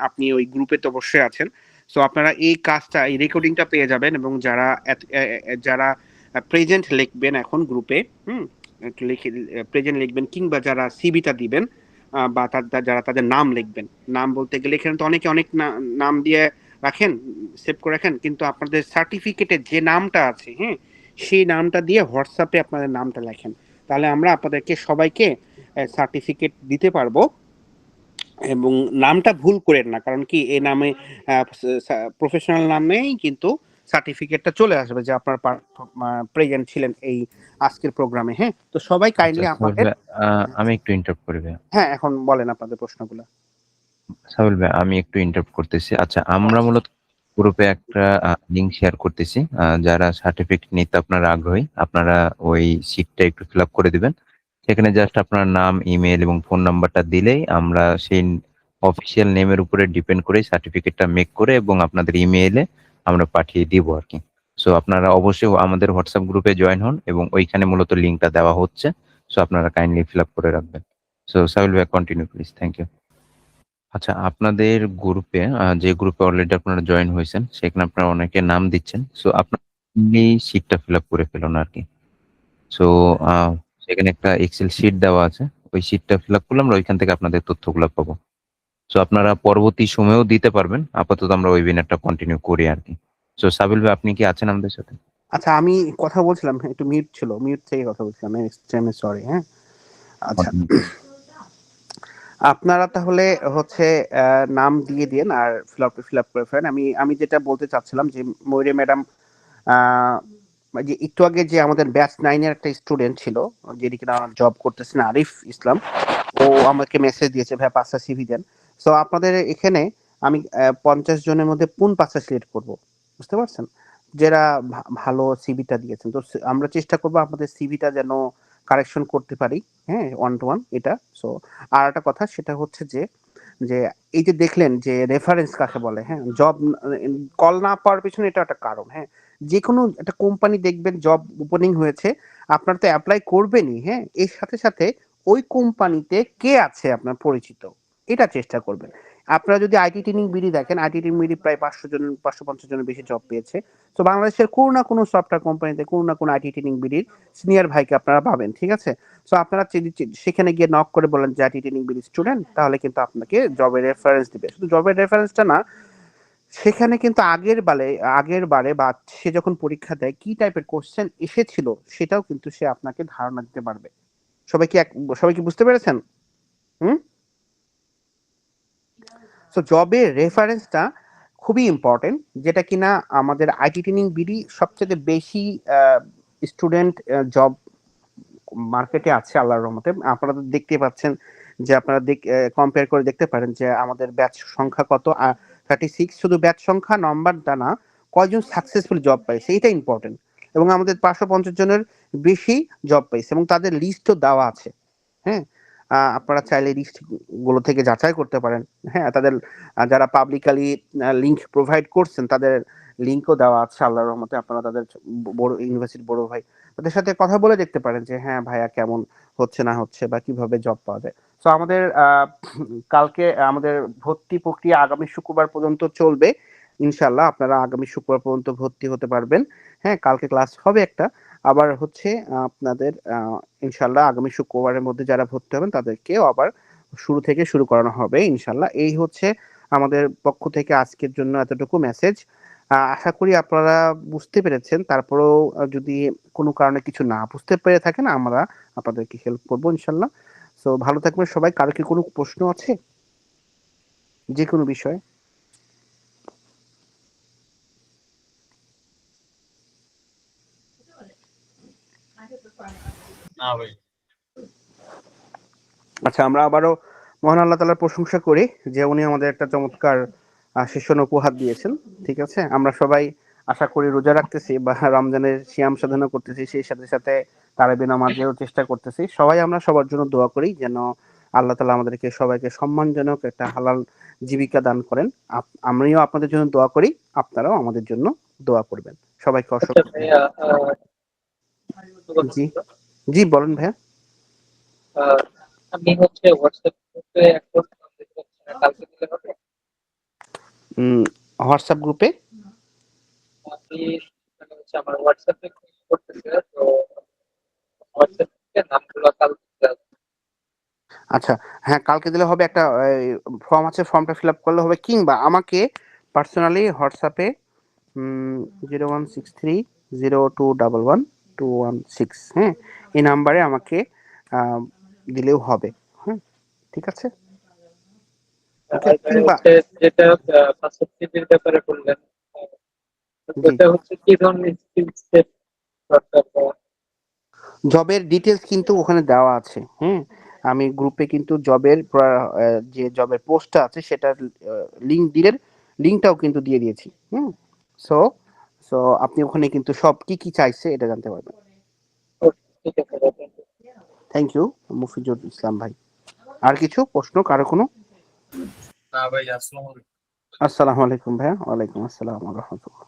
আপনি ওই গ্রুপে তো অবশ্যই আছেন। সো আপনারা এই কাজটা, এই রেকর্ডিংটা পেয়ে যাবেন, এবং যারা প্রেজেন্ট লিখবেন এখন গ্রুপে, একটু লিখে প্রেজেন্ট লিখবেন, কিংবা যারা সিভিটা দিবেন বা যারা তাদের নাম লিখবেন। নাম বলতে গেলে এখানে তো অনেকে অনেক নাম দিয়ে রাখেন, সেভ করে রাখেন, কিন্তু আপনাদের সার্টিফিকেটে যে নামটা আছে, হ্যাঁ সেই নামটা দিয়ে হোয়াটসঅ্যাপে আপনাদের নামটা লেখেন, তাহলে আমরা আপনাদেরকে সবাইকে সার্টিফিকেট দিতে পারবো। এবং নামটা ভুল করেন না, কারণ কি এই নামে প্রফেশনাল নামেই কিন্তু সার্টিফিকেটটা চলে আসবে যে আপনার প্রেজেন্ট ছিলেন এই আজকের প্রোগ্রামে। হ্যাঁ, তো সবাই কাইন্ডলি আপনাদের আমি একটু ইন্টারাপ্ট করি ভাইয়া। হ্যাঁ এখন বলেন আপনাদের প্রশ্নগুলো। সাবিল ভাই আমি একটু ইন্টারাপ্ট করতেছি। আচ্ছা, আমরা মূলত গ্রুপে একটা লিংক শেয়ার করতেছি। যারা সার্টিফিকেট নিতে আপনারা আগ্রহী, আপনারা ওই শিটটা একটু ফিল আপ করে দিবেন। সেখানে জাস্ট আপনার নাম, ইমেল এবং ফোন নাম্বারটা দিলেই আমরা সেই অফিসিয়াল নেমের উপরে ডিপেন্ড করে সার্টিফিকেটটা মেক করে এবং আপনাদের ইমেইলে আমরা পাঠিয়ে দিব আর কি। সো আপনারা অবশ্যই আমাদের হোয়াটসঅ্যাপ গ্রুপে জয়েন হন এবং ওইখানে মূলত লিংকটা দেওয়া হচ্ছে। সো আপনারা কাইন্ডলি ফিল আপ করে রাখবেন। সো সাবিল ভাই কন্টিনিউ প্লিজ। Thank you. আচ্ছা, আপনাদের গ্রুপে যে গ্রুপে অলরেডি আপনারা জয়েন হয়েছেন সেখানে আপনারা অনেকে নাম দিচ্ছেন। সো আপনার শিটটা ফিল আপ করে ফেলুন আর কি। সো সেখানে একটা এক্সেল শিট দেওয়া আছে, ওই শিটটা ফিল আপ করলে আমরা ওইখান থেকে আপনাদের তথ্যগুলো পাবো। সো আপনারা পরবর্তী সময়েও দিতে পারবেন, আপাতত আমরা ওয়েবিনারটা কন্টিনিউ করি আর কি। সো সাবিল ভাই আপনি কি আছেন আমাদের সাথে? আচ্ছা, আমি কথা বলছিলাম, একটু মিউট ছিল, মিউট থেকে কথা বলছিলাম, সরি। হ্যাঁ, আচ্ছা, আপনারা তাহলে হচ্ছে নাম দিয়ে দিন আর ফিল আপ করে ফেলেন। আমি যেটা বলতে চাচ্ছিলাম যে ময়ূরী ম্যাডাম যে একটু আগে যে আমাদের ব্যাচ 9 এর একটা স্টুডেন্ট ছিল, যিনি কিনা জব করতেছেন, আরিফ ইসলাম, ও আমাকে মেসেজ দিয়েছে ভাই 5টা সিভি দেন। সো আপনাদের এখানে আমি 50 জনের মধ্যে কোন 5টা সিলেক্ট করব, বুঝতে পারছেন, যারা ভালো সিভিটা দিয়েছেন। তো আমরা চেষ্টা করব আপনাদের সিভিটা যেন কারেকশন করতে পারি, হ্যাঁ, 1 to 1 এটা। সো আর একটা কথা সেটা হচ্ছে যে যে এই যে দেখলেন যে রেফারেন্স কাকে বলে, হ্যাঁ, জব কল না পাওয়ার পিছনে এটা একটা কারণ। হ্যাঁ, যে কোনো একটা কোম্পানি দেখবেন জব ওপেনিং হয়েছে, আপনারা তো অ্যাপ্লাই করবেনই, হ্যাঁ, এর সাথে সাথে ওই কোম্পানিতে কে আছে আপনার পরিচিত, এটা চেষ্টা করবেন। আপনারা যদি আইটি ট্রেনিং বিডি দেখেন, আইটি ট্রেনিং বিডি প্রায় 550 জনের বেশি জব পেয়েছে। তো বাংলাদেশের কোনো না কোনো সফটওয়্যার কোম্পানিতে কোনো না কোনো আইটি ট্রেনিং বিডির সিনিয়র ভাইকে আপনারা পাবেন, ঠিক আছে। সো আপনারা সেখানে গিয়ে নক করে বলেন যে আইটি ট্রেনিং বিডি স্টুডেন্ট, তাহলে কিন্তু আপনাকে জবের রেফারেন্স দিবে। শুধু জবের রেফারেন্সটা না, সেখানে কিন্তু আগের বারে বা সে যখন পরীক্ষা দেয় কি টাইপের কোশ্চেন এসেছিল সেটাও কিন্তু সে আপনাকে ধারণা দিতে পারবে। সবাই কি বুঝতে পেরেছেন? হুম। সো জবের রেফারেন্সটা খুবই ইম্পর্টেন্ট, যেটা কিনা আমাদের আইটি ট্রেনিং বিডি সবচেয়ে বেশি স্টুডেন্ট জব মার্কেটে আছে আল্লাহর রহমতে। আপনারা তো দেখতে পাচ্ছেন যে আপনারা কম্পেয়ার করে দেখতে পারেন যে আমাদের ব্যাচ সংখ্যা কত, 36। শুধু ব্যাচ সংখ্যা নাম্বারটা না, কয়জন সাকসেসফুল জব পাইছে এটা ইম্পর্টেন্ট। এবং আমাদের 550 জনের বেশি জব পাইছে এবং তাদের লিস্টও দেওয়া আছে, হ্যাঁ। আপনারা চাইলে লিস্ট গুলো থেকে যাচাই করতে পারেন, হ্যাঁ। তাদের যারা পাবলিকালি লিংক প্রোভাইড করছেন তাদের লিংকও দেওয়া আছে আল্লাহর রহমতে। আপনারা তাদের বড় ইউনিভার্সিটির বড় ভাই, তাদের সাথে কথা বলে দেখতে পারেন যে হ্যাঁ ভাইয়া কেমন হচ্ছে না হচ্ছে বা কিভাবে জব পাওয়া যায়। তো আমাদের কালকে আমাদের ভর্তি প্রক্রিয়া আগামী শুক্রবার পর্যন্ত চলবে ইনশাল্লাহ। আপনারা আগামী শুক্রবার পর্যন্ত ভর্তি হতে পারবেন, হ্যাঁ। কালকে ক্লাস হবে একটা, আবার হচ্ছে আপনাদের ইনশাল্লাহ আগামী শুক্রবারের মধ্যে যারা ভর্তি হবেন তাদেরকেও আবার শুরু থেকে শুরু করানো হবে ইনশাল্লাহ। এই হচ্ছে আমাদের পক্ষ থেকে আজকের জন্য এতটুকু মেসেজ। আশা করি আপনারা বুঝতে পেরেছেন। তারপরেও যদি কোনো কারণে কিছু না বুঝতে পেরে থাকেন, আমরা আপনাদেরকে হেল্প করবো ইনশাল্লাহ। সো ভালো থাকবেন সবাই। কারো কি কোনো প্রশ্ন আছে যে কোনো বিষয়ে? না ভাই। আচ্ছা, আমরা আবারও মহান আল্লাহ তাআলার প্রশংসা করি যে উনি আমাদের একটা চমৎকার সেশন উপহার দিয়েছেন, ঠিক আছে। আমরা সবাই আশা করি রোজা রাখতেছি বা রমজানের সিয়াম সাধনা করতেছি, সেই সাথে সাথে তারাবি নামাজেও চেষ্টা করতেছি। সবাই আমরা সবার জন্য দোয়া করি যেন আল্লাহ তাআলা আমাদেরকে সবাইকে সম্মানজনক একটা হালাল জীবিকা দান করেন। আমিও আপনাদের জন্য দোয়া করি, আপনারাও আমাদের জন্য দোয়া করবেন। সবাইকে অসংখ্য। জি জি বলেন ভাইয়া। আমি হচ্ছে হোয়াটসঅ্যাপ গ্রুপে এখন কালকে দিলে হবে? হোয়াটসঅ্যাপ গ্রুপে আমি হচ্ছে আমার হোয়াটসঅ্যাপে করতেছে, তো হোয়াটসঅ্যাপ থেকে নামগুলো কালকে দিতে হবে। আচ্ছা, হ্যাঁ, কালকে দিলে হবে। একটা ফর্ম আছে, ফর্মটা ফিল আপ করলে হবে, কিংবা আমাকে পার্সোনালি হোয়াটসঅ্যাপে 016302112116, হ্যাঁ, এই নাম্বারে আমাকে দিলেও হবে, হ্যাঁ, ঠিক আছে। ওকে, আর কিংবা হচ্ছে যেটা পাসপোর্ট সিভির ব্যাপারে বললেন, জি, ওটা হচ্ছে কি ধরনের স্কিল সেট দরকার বা জবের ডিটেলস কিন্তু ওখানে দেওয়া আছে, হ্যাঁ। আমি গ্রুপে কিন্তু জবের যে জবের পোস্টটা আছে সেটার লিঙ্কটাও কিন্তু দিয়ে দিয়েছি, হুম। সো সো আপনি ওখানে কিন্তু সব কি কি চাইছে এটা জানতে পারবেন। ঠিক আছে ভাই, thank you. Thank you Mufizul ইসলাম ভাই। আর কিছু প্রশ্ন কারো কোনো? না ভাই, আসসালামু আলাইকুম। আসসালামু আলাইকুম ভাইয়া। ওয়ালাইকুম আসসালাম ওয়া রাহমাতুল্লাহ।